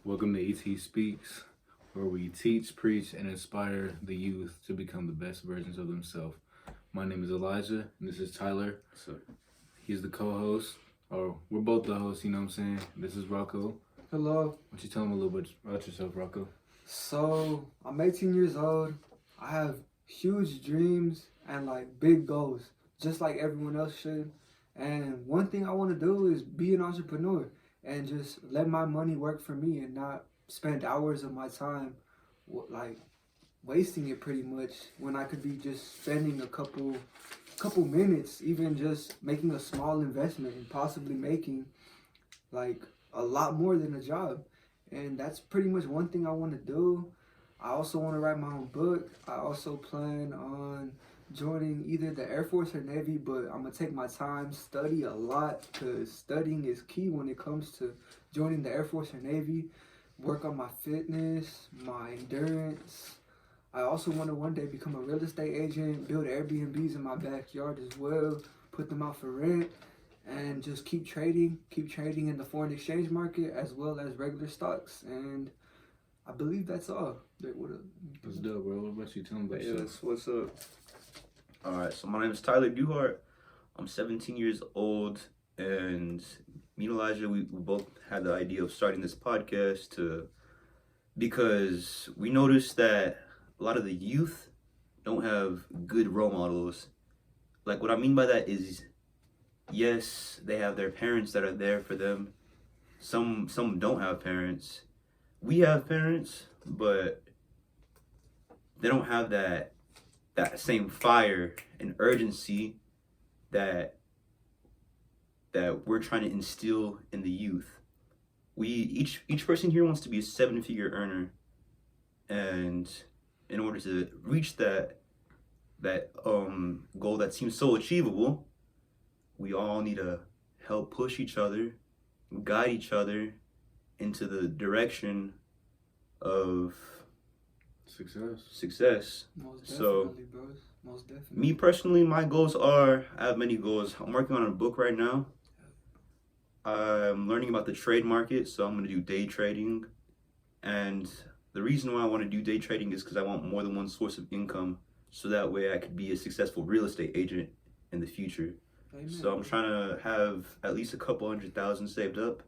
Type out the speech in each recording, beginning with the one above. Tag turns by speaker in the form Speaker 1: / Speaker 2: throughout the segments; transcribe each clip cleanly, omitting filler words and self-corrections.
Speaker 1: Welcome to ET Speaks, where we teach, preach, and inspire the youth to become the best versions of themselves. My name is Elijah, and this is Tyler.
Speaker 2: So,
Speaker 1: He's the co-host, or we're both the hosts, you know what I'm saying? This is Rocco.
Speaker 3: Hello.
Speaker 1: Why don't you tell him a little bit about yourself, Rocco?
Speaker 3: So, I'm 18 years old. I have huge dreams and big goals, just like everyone else should. And one thing I want to do is be an entrepreneur and just let my money work for me and not spend hours of my time wasting it pretty much when I could be just spending a couple minutes, even just making a small investment and possibly making a lot more than a job. And that's pretty much one thing I want to do. I also want to write my own book. I also plan on joining either the Air Force or Navy, but I'm going to take my time, study a lot, because studying is key when it comes to joining the Air Force or Navy. Work on my fitness, my endurance. I also want to one day become a real estate agent, build Airbnbs in my backyard as well, put them out for rent, and just keep trading in the foreign exchange market as well as regular stocks. And I believe that's all.
Speaker 1: That's dope, bro. What about you? Tell him about yourself.
Speaker 2: yes, what's up? Alright, so my name is Tyler Duhart. I'm 17 years old, and me and Elijah, we both had the idea of starting this podcast because we noticed that a lot of the youth don't have good role models. Like, what I mean by that is, yes, they have their parents that are there for them. Some don't have parents. We have parents, but they don't have that same fire and urgency that we're trying to instill in the youth. Each person here wants to be a 7-figure earner, and in order to reach that goal that seems so achievable, we all need to help push each other, guide each other into the direction of success.
Speaker 3: Most
Speaker 2: So,
Speaker 3: definitely, bros. Most definitely.
Speaker 2: Me personally, my goals are, I have many goals. I'm working on a book right now. I'm learning about the trade market, so I'm going to do day trading. And the reason why I want to do day trading is because I want more than one source of income, so that way I could be a successful real estate agent in the future.
Speaker 3: Amen.
Speaker 2: So I'm trying to have at least a couple $100,000 saved up,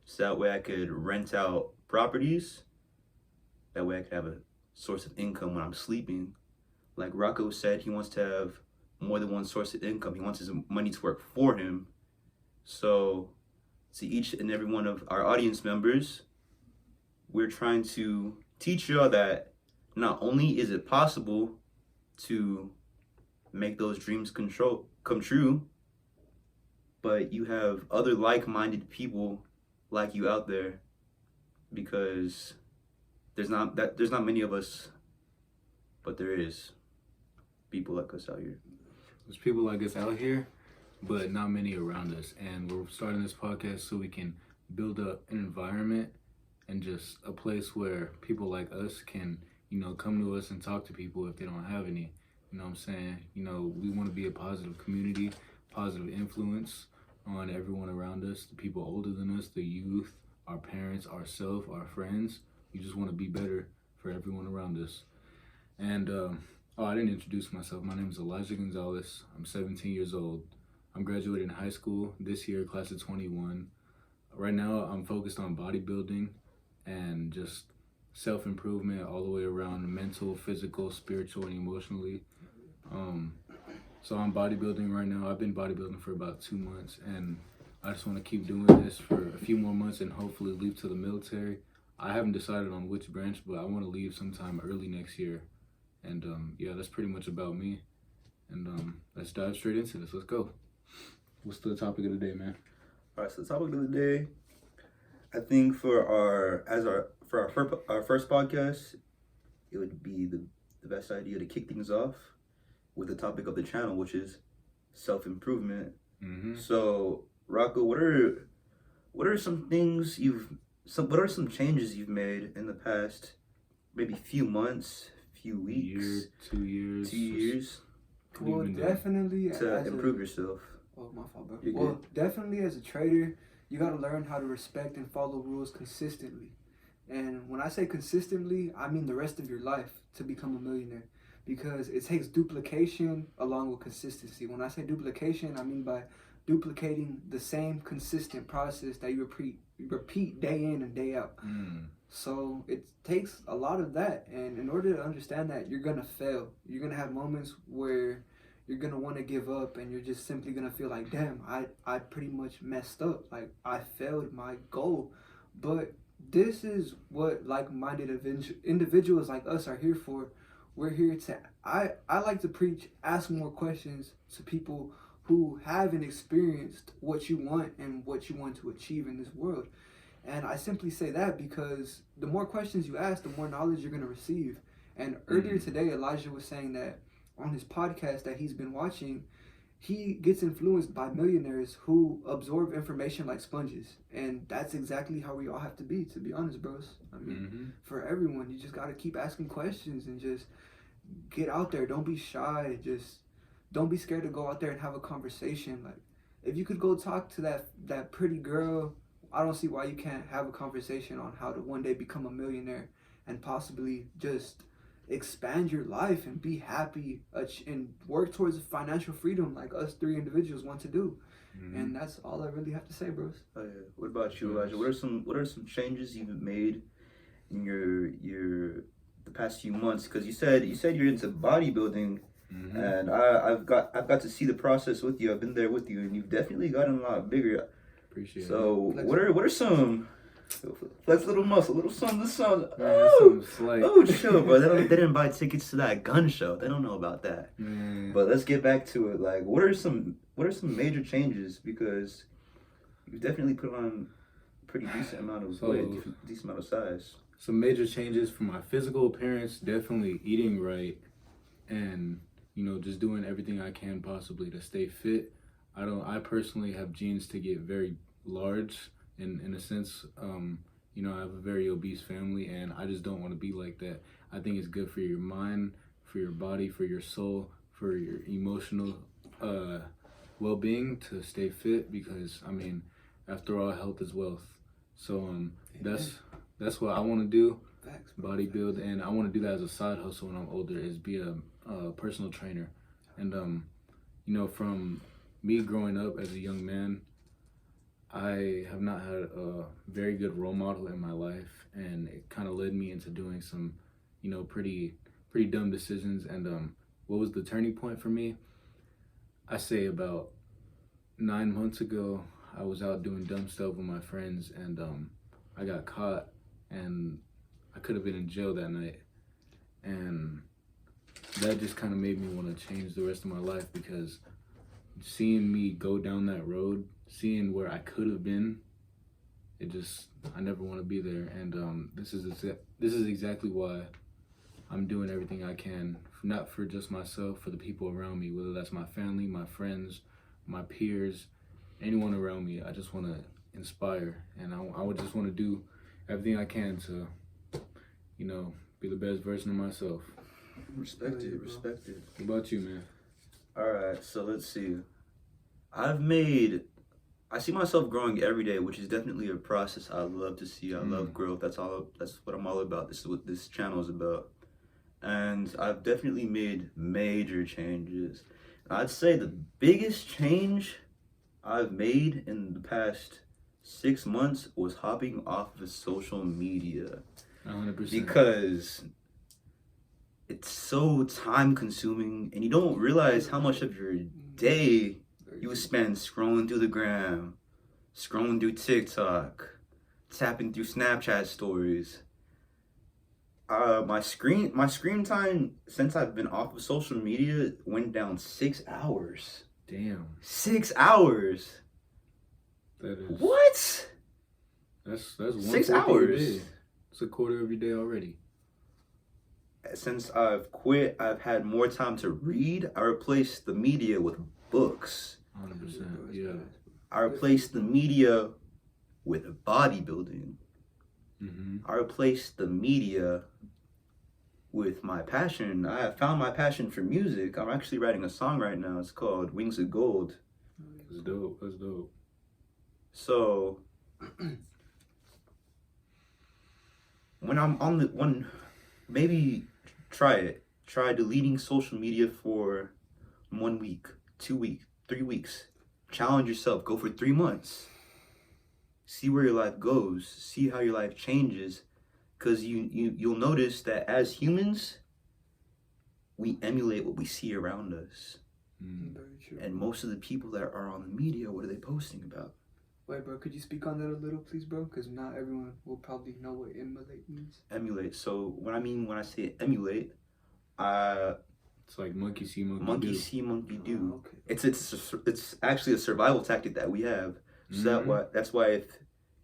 Speaker 2: so that way I could rent out properties. That way I could have a source of income when I'm sleeping. Like Rocco said, he wants to have more than one source of income. He wants his money to work for him. So to each and every one of our audience members, we're trying to teach y'all that not only is it possible to make those dreams come true, but you have other like-minded people like you out there, because there's not many of us, but there is people like us out here.
Speaker 1: There's people like us out here, but not many around us. And we're starting this podcast so we can build up an environment and just a place where people like us can, come to us and talk to people if they don't have any. You know what I'm saying? We want to be a positive community, positive influence on everyone around us, the people older than us, the youth, our parents, ourselves, our friends. We just want to be better for everyone around us. And, I didn't introduce myself. My name is Elijah Gonzalez. I'm 17 years old. I'm graduating high school this year, class of 21. Right now, I'm focused on bodybuilding and just self-improvement all the way around, mental, physical, spiritual, and emotionally. So I'm bodybuilding right now. I've been bodybuilding for about 2 months, and I just want to keep doing this for a few more months and hopefully leave to the military. I haven't decided on which branch, but I want to leave sometime early next year. And yeah, that's pretty much about me. And let's dive straight into this. Let's go. What's the topic of the day, man?
Speaker 2: All right, so the topic of the day, I think for our first podcast, it would be the best idea to kick things off with the topic of the channel, which is self-improvement.
Speaker 1: Mm-hmm.
Speaker 2: So, Rocco, what are some changes you've made in the past maybe few months, few weeks,
Speaker 1: Year, 2 years.
Speaker 2: 2 years
Speaker 3: Well, definitely
Speaker 2: to improve yourself?
Speaker 3: Oh, my fault, bro.
Speaker 2: You're
Speaker 3: Well,
Speaker 2: good.
Speaker 3: definitely as a trader, you got to learn how to respect and follow rules consistently. And when I say consistently, I mean the rest of your life to become a millionaire, because it takes duplication along with consistency. When I say duplication, I mean by duplicating the same consistent process that you repeat day in and day out. So it takes a lot of that, and in order to understand that, you're gonna fail. You're gonna have moments where you're gonna want to give up, and you're just simply gonna feel like, damn, I pretty much messed up. Like, I failed my goal. But this is what like-minded individuals like us are here for. We're here to, I like to preach, ask more questions to people who haven't experienced what you want and what you want to achieve in this world. And I simply say that because the more questions you ask, the more knowledge you're going to receive. And earlier today, Elijah was saying that on his podcast that he's been watching, he gets influenced by millionaires who absorb information like sponges. And that's exactly how we all have to be honest, bros. I mean, for everyone, you just got to keep asking questions and just get out there. Don't be shy. Just don't be scared to go out there and have a conversation. Like, if you could go talk to that pretty girl, I don't see why you can't have a conversation on how to one day become a millionaire and possibly just expand your life and be happy and work towards financial freedom like us three individuals want to do. And that's all I really have to say, bros.
Speaker 2: Oh, yeah. What about you, Elijah? What are some changes you've made in the past few months? Because you said you're into bodybuilding, and I've got to see the process with you. I've been there with you, and you've definitely gotten a lot bigger.
Speaker 1: Appreciate it.
Speaker 2: So what are some flex little muscle, little something, chill, bro. They didn't buy tickets to that gun show. They don't know about that. But let's get back to it. Like, what are some major changes? Because you've definitely put on a pretty decent amount of weight, decent amount of size.
Speaker 1: Some major changes for my physical appearance, definitely eating right, and just doing everything I can possibly to stay fit. I personally have genes to get very large in a sense. I have a very obese family, and I just don't want to be like that. I think it's good for your mind, for your body, for your soul, for your emotional well-being to stay fit, because after all, health is wealth. So that's what I want to do. Bodybuild, and I want to do that as a side hustle when I'm older, is be a personal trainer. And from me growing up as a young man, I have not had a very good role model in my life, and it kind of led me into doing some, pretty dumb decisions. And what was the turning point for me? I say about 9 months ago, I was out doing dumb stuff with my friends, and I got caught, and I could have been in jail that night. And that just kind of made me want to change the rest of my life, because seeing me go down that road, seeing where I could have been, I never want to be there. And this is exactly why I'm doing everything I can, not for just myself, for the people around me, whether that's my family, my friends, my peers, anyone around me. I just want to inspire, and I would just want to do everything I can to, be the best version of myself.
Speaker 2: Respected.
Speaker 1: What about you, man?
Speaker 2: Alright, so let's see. I see myself growing every day, which is definitely a process I love to see. I love growth. That's what I'm all about. This is what this channel is about. And I've definitely made major changes. I'd say the biggest change I've made in the past 6 months was hopping off of social media.
Speaker 1: 100%.
Speaker 2: Because it's so time consuming, and you don't realize how much of your day you spend scrolling through the gram, scrolling through TikTok, tapping through Snapchat stories. My screen time since I've been off of social media went down 6 hours.
Speaker 1: Damn.
Speaker 2: 6 hours.
Speaker 1: That is
Speaker 2: what?
Speaker 1: That's 1
Speaker 2: 6 hours.
Speaker 1: It's a quarter of your day already.
Speaker 2: Since I've quit, I've had more time to read. I replaced the media with books.
Speaker 1: 100%. Yeah.
Speaker 2: I replaced the media with bodybuilding. I replaced the media with my passion. I have found my passion for music. I'm actually writing a song right now. It's called Wings of Gold.
Speaker 1: That's dope. That's dope.
Speaker 2: So I'm on the one, maybe try it. Try deleting social media for 1 week, 2 weeks, 3 weeks. Challenge yourself. Go for 3 months. See where your life goes. See how your life changes. Because you'll notice that as humans, we emulate what we see around us.
Speaker 3: Very true.
Speaker 2: And most of the people that are on the media, what are they posting about?
Speaker 3: Wait, bro, could you speak on that a little, please, bro? Because not everyone will probably know what emulate means.
Speaker 2: Emulate. So what I mean when I say emulate,
Speaker 1: It's like monkey see, monkey do.
Speaker 2: see, monkey do.
Speaker 3: Okay.
Speaker 2: It's actually a survival tactic that we have. So that's why if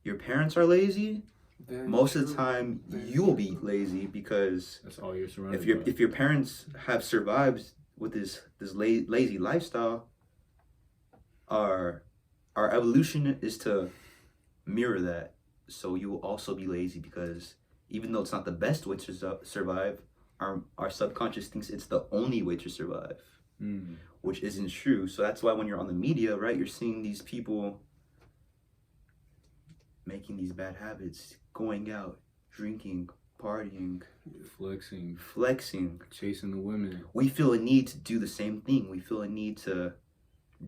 Speaker 2: your parents are lazy, most of the time you'll be lazy, because
Speaker 1: that's all you're surrounded by.
Speaker 2: if your parents have survived with this lazy lifestyle, our evolution is to mirror that. So you will also be lazy, because even though it's not the best way to survive, our subconscious thinks it's the only way to survive, which isn't true. So that's why when you're on the media, right, you're seeing these people making these bad habits, going out, drinking, partying, flexing,
Speaker 1: chasing the women.
Speaker 2: We feel a need to do the same thing. We feel a need to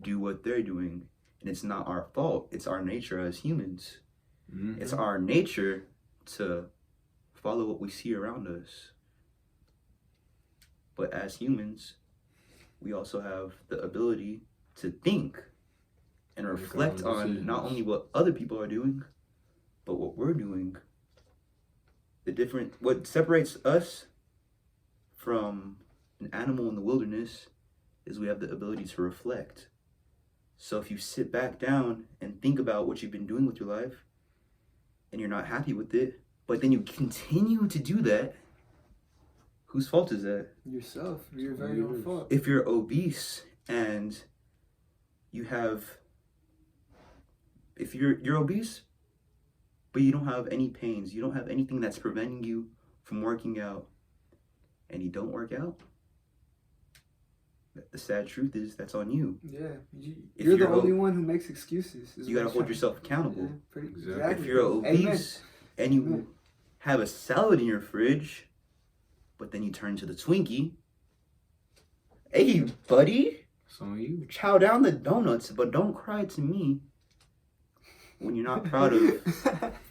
Speaker 2: do what they're doing. And it's not our fault. It's our nature as humans. It's our nature to follow what we see around us. But as humans, we also have the ability to think and reflect on not only what other people are doing, but what we're doing. What separates us from an animal in the wilderness is we have the ability to reflect. So if you sit back down and think about what you've been doing with your life, and you're not happy with it, but then you continue to do that, whose fault is that?
Speaker 3: Yourself. Your very own fault.
Speaker 2: If you're obese and if you're obese, but you don't have any pains, you don't have anything that's preventing you from working out, and you don't work out, the sad truth is that's on you.
Speaker 3: Yeah, you're the only one who makes excuses.
Speaker 2: You gotta hold yourself accountable.
Speaker 3: Yeah,
Speaker 2: exactly. If you're obese and you have a salad in your fridge, but then you turn to the Twinkie, hey buddy,
Speaker 1: it's on you.
Speaker 2: Chow down the donuts, but don't cry to me when you're not proud of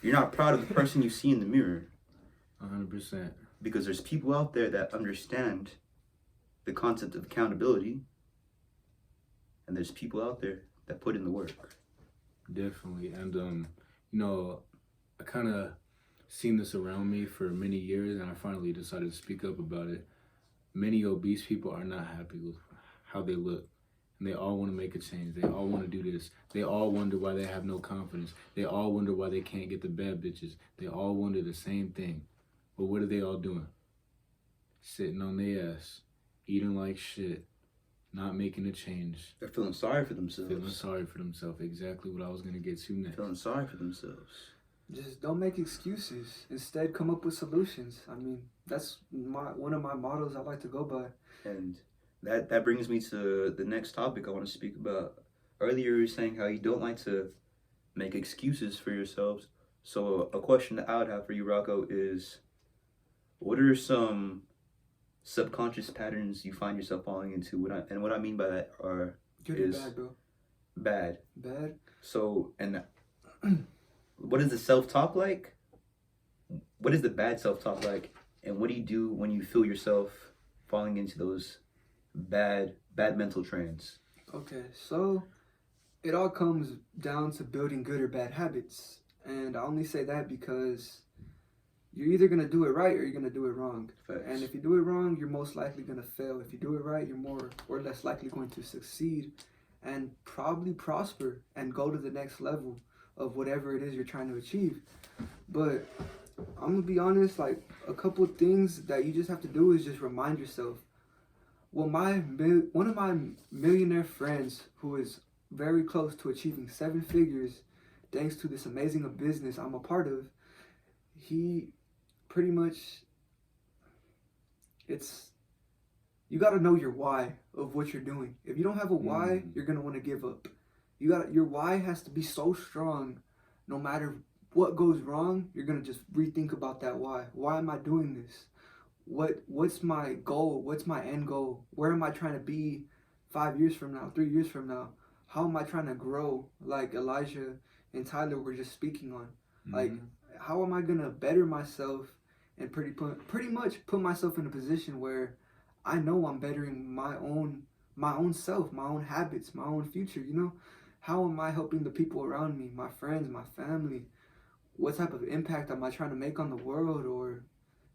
Speaker 2: the person you see in the mirror.
Speaker 1: 100%.
Speaker 2: Because there's people out there that understand the concept of accountability, and there's people out there that put in the work.
Speaker 1: Definitely. And I kind of seen this around me for many years, and I finally decided to speak up about it. Many obese people are not happy with how they look, and they all want to make a change. They all want to do this. They all wonder why they have no confidence. They all wonder why they can't get the bad bitches. They all wonder the same thing. But what are they all doing? Sitting on their ass, eating like shit, not making a change.
Speaker 2: They're feeling sorry for themselves.
Speaker 1: Exactly what I was going to get to next.
Speaker 2: Feeling sorry for themselves.
Speaker 3: Just don't make excuses. Instead, come up with solutions. I mean, that's one of my mottos I like to go by.
Speaker 2: And that brings me to the next topic I want to speak about. Earlier you were saying how you don't like to make excuses for yourselves. So a question that I would have for you, Rocco, is what are some subconscious patterns you find yourself falling into? What I mean by that
Speaker 3: Good or bad, bro?
Speaker 2: Bad.
Speaker 3: Bad?
Speaker 2: So, and what is the self-talk like? What is the bad self-talk like? And what do you do when you feel yourself falling into those bad mental trains?
Speaker 3: Okay, so it all comes down to building good or bad habits. And I only say that because you're either going to do it right or you're going to do it wrong.
Speaker 2: Facts.
Speaker 3: And if you do it wrong, you're most likely going to fail. If you do it right, you're more or less likely going to succeed and probably prosper and go to the next level of whatever it is you're trying to achieve. But I'm going to be honest, like a couple of things that you just have to do is just remind yourself. Well, one of my millionaire friends who is very close to achieving 7 figures thanks to this amazing business I'm a part of, he pretty much, you got to know your why of what you're doing. If you don't have a why, you're going to want to give up. Your why has to be so strong no matter what goes wrong, you're gonna just rethink about that why. Why am I doing this? What's my goal? What's my end goal? Where am I trying to be 5 years from now, 3 years from now? How am I trying to grow? Like Elijah and Tyler were just speaking on. Like, how am I gonna better myself and pretty much put myself in a position where I know I'm bettering my own self, my own habits, my own future, you know? How am I helping the people around me, my friends, my family? What type of impact am I trying to make on the world? Or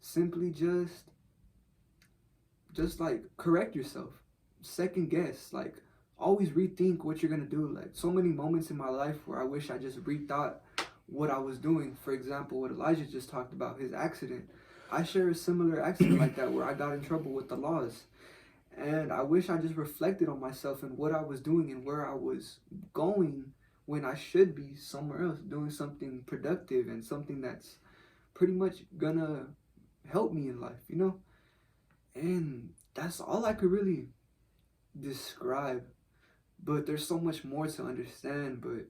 Speaker 3: simply just like correct yourself, second guess, like always rethink what you're gonna do. Like so many moments in my life where I wish I just rethought what I was doing. For example, what Elijah just talked about, his accident. I share a similar accident like that where I got in trouble with the laws. And I wish I just reflected on myself and what I was doing and where I was going when I should be somewhere else doing something productive and something that's pretty much gonna help me in life, you know? And that's all I could really describe. But there's so much more to understand, but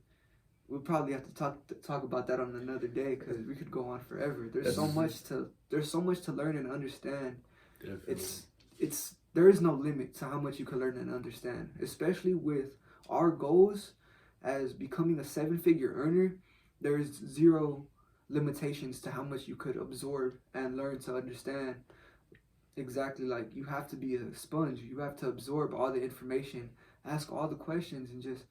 Speaker 3: we'll probably have to talk about that on another day because we could go on forever. There's so much to learn and understand.
Speaker 1: Definitely.
Speaker 3: There is no limit to how much you can learn and understand, especially with our goals as becoming a 7-figure earner. There's zero limitations to how much you could absorb and learn to understand. Exactly, like you have to be a sponge. You have to absorb all the information, ask all the questions, and just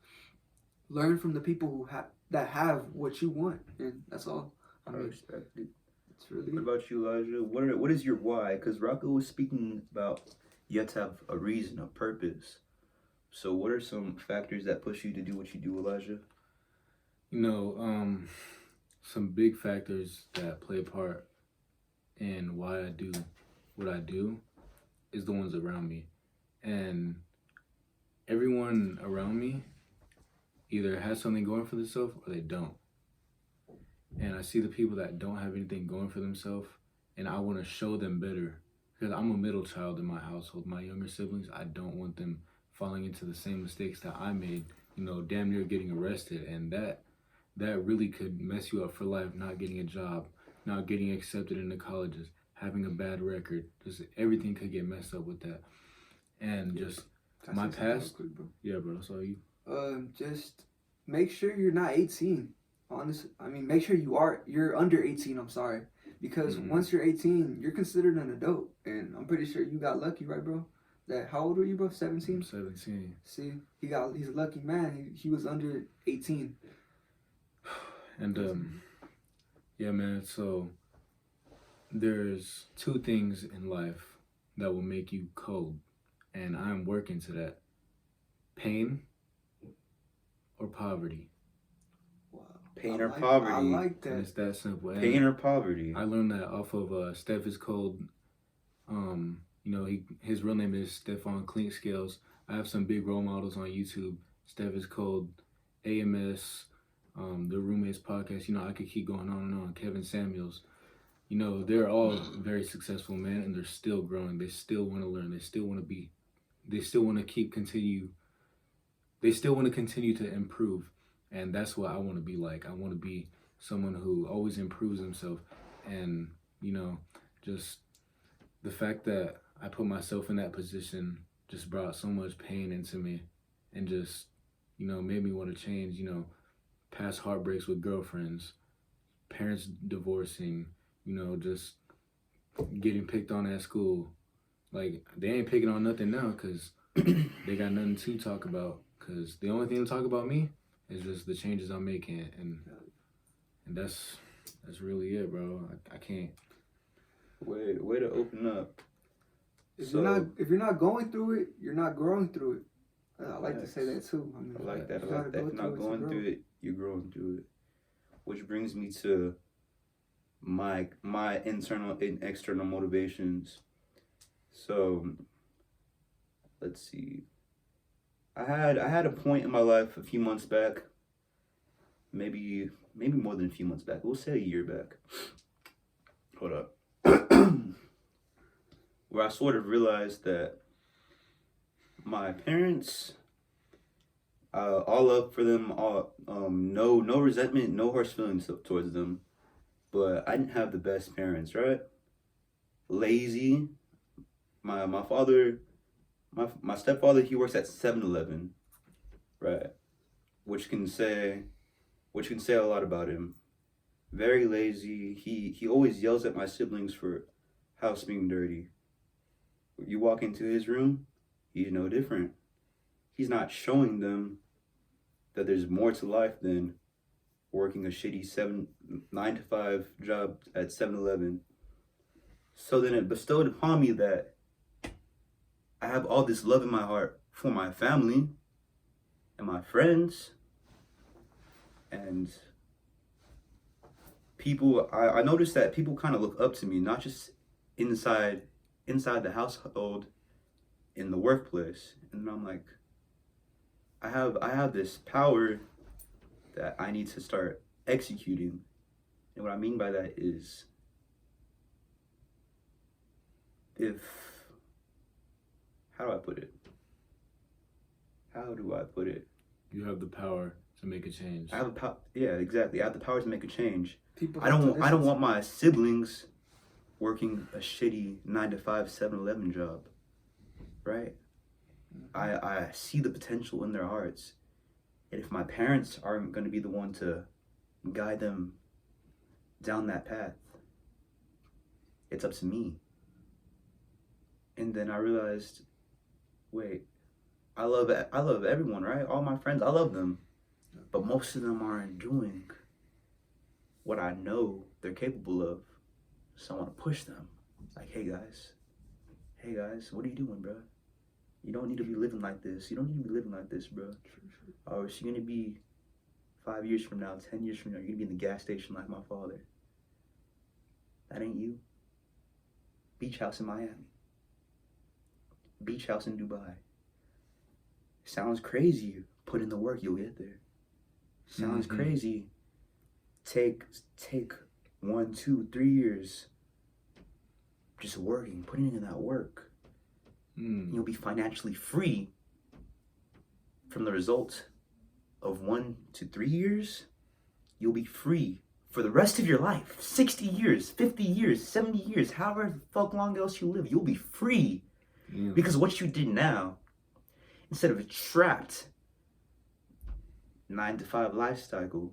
Speaker 3: learn from the people who have what you want. And that's all.
Speaker 2: I respect it.
Speaker 3: It's really.
Speaker 2: What about you, Elijah? What is your why? Because Rocco was speaking about you have to have a reason, a purpose. So what are some factors that push you to do what you do, Elijah?
Speaker 1: You know, some big factors that play a part in why I do what I do is the ones around me. And everyone around me either has something going for themselves or they don't. And I see the people that don't have anything going for themselves, and I want to show them better. Because I'm a middle child in my household. My younger siblings, I don't want them falling into the same mistakes that I made, you know, damn near getting arrested. And that really could mess you up for life, not getting a job, not getting accepted into colleges, having a bad record. Just everything could get messed up with that. And just my past.
Speaker 3: Quick, bro.
Speaker 1: Yeah, bro, that's all you.
Speaker 3: Just make sure you're not 18. Honestly, I mean, make sure you're under 18. I'm sorry, because once you're 18, you're considered an adult, and I'm pretty sure you got lucky, right, bro? How old were you, bro? 17.
Speaker 1: I'm 17.
Speaker 3: See, he's a lucky man. He was under 18.
Speaker 1: And yeah, man. So there's 2 things in life that will make you cold, and I'm working to that: pain or poverty.
Speaker 2: Pain or poverty.
Speaker 3: I like that.
Speaker 1: And it's that simple. And
Speaker 2: Pain or poverty.
Speaker 1: I learned that off of Steph is Cold. You know, his real name is Stefan Clinkscales. I have some big role models on YouTube. Steph is Cold, AMS, the Roommates podcast. You know, I could keep going on and on. Kevin Samuels. You know, they're all very successful men, and they're still growing. They still want to learn. They still want to continue to improve. And that's what I want to be like. I want to be someone who always improves himself. And, you know, just the fact that I put myself in that position just brought so much pain into me and just, you know, made me want to change, you know, past heartbreaks with girlfriends, parents divorcing, you know, just getting picked on at school. Like, they ain't picking on nothing now because they got nothing to talk about. Because the only thing to talk about me is just the changes I'm making, and that's really it, bro. I can't.
Speaker 2: Way to open up.
Speaker 3: If you're not going through it, you're not growing through it. I like to say that too. I mean,
Speaker 2: I like that. If you're not going through it, you're growing through it. Which brings me to my internal and external motivations. So let's see. I had a point in my life a few months back, maybe more than a few months back. We'll say a year back. Hold up. Where I sort of realized that my parents All love for them. All no resentment, no harsh feelings towards them. But I didn't have the best parents, right? Lazy. My father, my stepfather, he works at 7-Eleven, right? Which can say a lot about him. Very lazy. He always yells at my siblings for house being dirty. You walk into his room, he's no different. He's not showing them that there's more to life than working a shitty 9 to 5 job at 7-Eleven. So then it bestowed upon me that I have all this love in my heart for my family and my friends and people. I noticed that people kind of look up to me, not just inside the household, in the workplace. And I'm like, I have this power that I need to start executing. And what I mean by that is, how do I put it?
Speaker 1: You have the power to make a change.
Speaker 2: I have yeah, exactly. I have the power to make a change.
Speaker 3: People
Speaker 2: I don't want my siblings working a shitty 9 to 5 7-Eleven job. Right? I see the potential in their hearts. And if my parents aren't going to be the one to guide them down that path, it's up to me. And then I realized, wait, I love everyone, right? All my friends, I love them. But most of them aren't doing what I know they're capable of. So I want to push them. Like, hey guys, what are you doing, bro? You don't need to be living like this. You don't need to be living like this, bro. Or is she going to be 5 years from now, 10 years from now, you're going to be in the gas station like my father? That ain't you. Beach house in Miami. Beach house in Dubai. Sounds crazy. Put in the work, you'll get there. Sounds crazy. Take 1, 2, 3 years just working, putting in that work. You'll be financially free from the result of 1 to 3 years. You'll be free for the rest of your life. 60 years, 50 years, 70 years, however the fuck long else you live, you'll be free.
Speaker 1: Yeah.
Speaker 2: Because what you did now, instead of a trapped 9 to 5 lifestyle,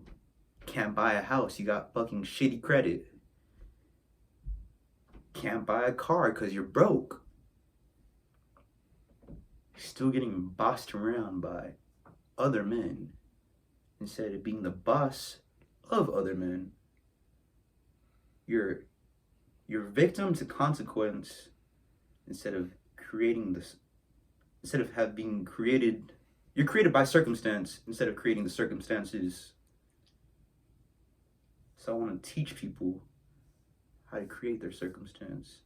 Speaker 2: can't buy a house, you got fucking shitty credit. Can't buy a car because you're broke. Still getting bossed around by other men instead of being the boss of other men. You're victim to consequence instead of creating this. Instead of being created, you're created by circumstance instead of creating the circumstances. So I want to teach people how to create their circumstance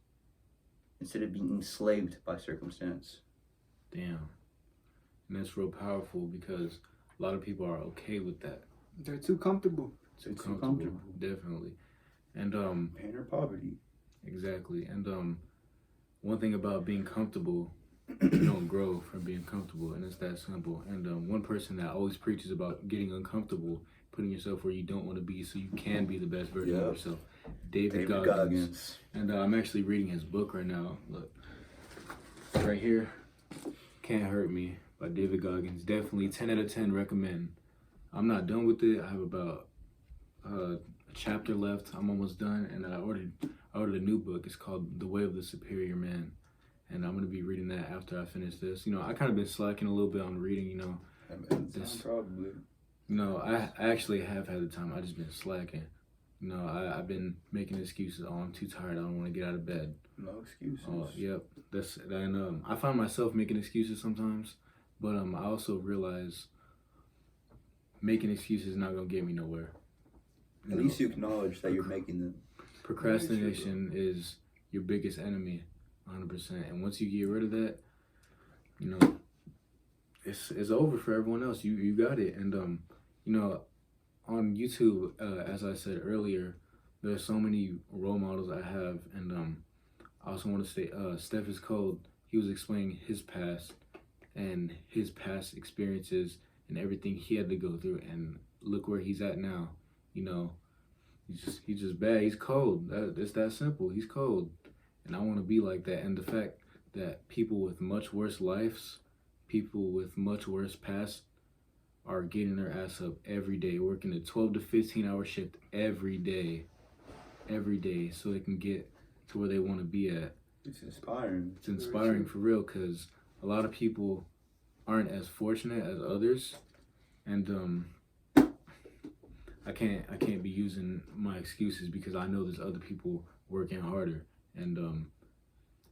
Speaker 2: instead of being enslaved by circumstance.
Speaker 1: Damn. And that's real powerful because a lot of people are okay with that.
Speaker 3: They're too comfortable.
Speaker 1: Too comfortable. Definitely. And
Speaker 2: pain or poverty.
Speaker 1: Exactly. And one thing about being comfortable, you don't grow from being comfortable, and it's that simple. And one person that always preaches about getting uncomfortable, putting yourself where you don't want to be so you can be the best version of yourself. David Goggins. And I'm actually reading his book right now. Look, right here, Can't Hurt Me by David Goggins. Definitely 10 out of 10 recommend. I'm not done with it. I have about a chapter left. I'm almost done, and I ordered a new book. It's called The Way of the Superior Man, and I'm gonna be reading that after I finish this. You know, I kind of been slacking a little bit on reading. You know,
Speaker 2: Probably.
Speaker 1: You know, I actually have had the time. I just been slacking. You know, I've been making excuses. Oh, I'm too tired. I don't want to get out of bed.
Speaker 2: No excuses.
Speaker 1: Oh, yep. And I find myself making excuses sometimes, but I also realize making excuses is not gonna get me nowhere.
Speaker 2: At least you acknowledge that you're making them.
Speaker 1: Procrastination is your biggest enemy, 100%. And once you get rid of that, you know, it's over for everyone else. You got it. And you know, on YouTube, as I said earlier, there's so many role models I have, and I also want to say Steph is Cold. He was explaining his past and his past experiences and everything he had to go through, and look where he's at now. You know, he's just bad. He's cold. It's that simple. He's cold, and I want to be like that. And the fact that people with much worse lives, people with much worse past, are getting their ass up every day, working a 12 to 15 hour shift every day, so they can get to where they want to be at.
Speaker 2: It's inspiring.
Speaker 1: It's inspiring for real, because a lot of people aren't as fortunate as others, and I can't be using my excuses, because I know there's other people working harder, and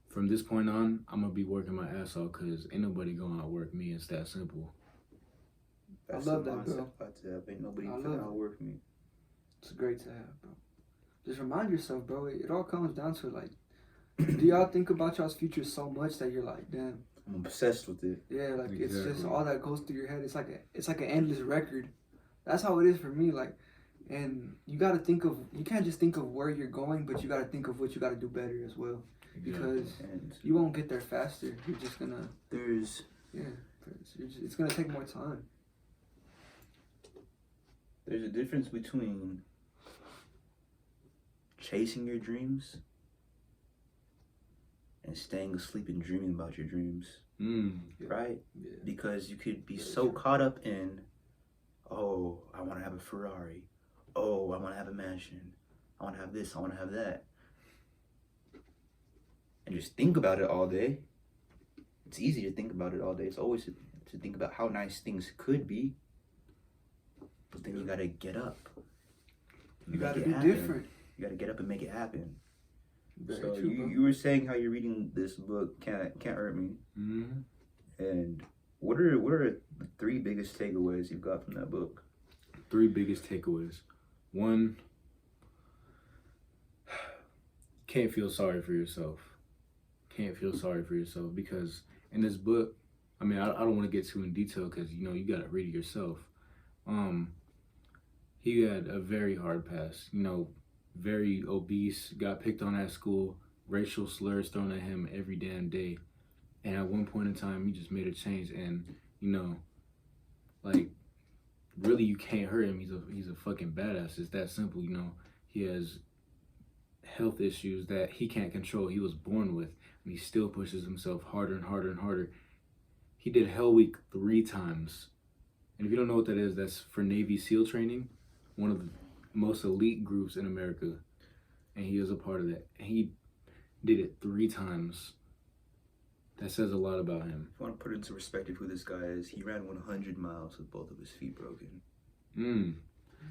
Speaker 1: from this point on, I'm gonna be working my ass off, because ain't nobody gonna outwork me. It's that simple.
Speaker 2: That's
Speaker 3: I love
Speaker 2: the
Speaker 3: that, bro.
Speaker 2: mindset I have to have. Ain't nobody
Speaker 3: I
Speaker 2: can
Speaker 3: love it.
Speaker 2: outwork me.
Speaker 3: It's great to have, bro. Just remind yourself, bro. It all comes down to like, do y'all think about y'all's future so much that you're like, damn.
Speaker 2: I'm obsessed with it.
Speaker 3: Yeah, like it's just
Speaker 1: Exactly.
Speaker 3: all that goes through your head. It's like an endless record. That's how it is for me. Like, and you got to think of, you can't just think of where you're going, but you got to think of what you got to do better as well, because
Speaker 2: And
Speaker 3: you won't get there faster. You're just gonna,
Speaker 2: there's
Speaker 3: it's gonna take more time.
Speaker 2: a difference between chasing your dreams and staying asleep and dreaming about your dreams, right?
Speaker 3: Yeah.
Speaker 2: Because you could be so caught up in, oh, I want to have a Ferrari. Oh, I want to have a mansion. I want to have this. I want to have that. And just think about it all day. It's easy to think about it all day. It's always to think about how nice things could be. But then you got to get up.
Speaker 3: You got to
Speaker 2: Make
Speaker 3: be
Speaker 2: it happen.
Speaker 3: different.
Speaker 2: You got to get up and make it happen.
Speaker 3: Very
Speaker 2: So
Speaker 3: true, bro.
Speaker 2: you were saying how you're reading this book, Can't Hurt Me.
Speaker 1: Mm-hmm.
Speaker 2: And what are the 3 biggest takeaways you've got from that book?
Speaker 1: 3 biggest takeaways. 1, can't feel sorry for yourself. Can't feel sorry for yourself, because in this book, I mean, I don't want to get too in detail, because you know you gotta read it yourself. He had a very hard past. You know, very obese, got picked on at school, racial slurs thrown at him every damn day, and at one point in time, he just made a change, and you know, like, really, you can't hurt him. He's a fucking badass. It's that simple, you know. He has health issues that he can't control. He was born with, and he still pushes himself harder and harder and harder. He did Hell Week 3 times. And if you don't know what that is, that's for Navy SEAL training, one of the most elite groups in America. And he is a part of that. And he did it 3 times. That says a lot about him.
Speaker 2: If you want to put into perspective who this guy is, he ran 100 miles with both of his feet broken.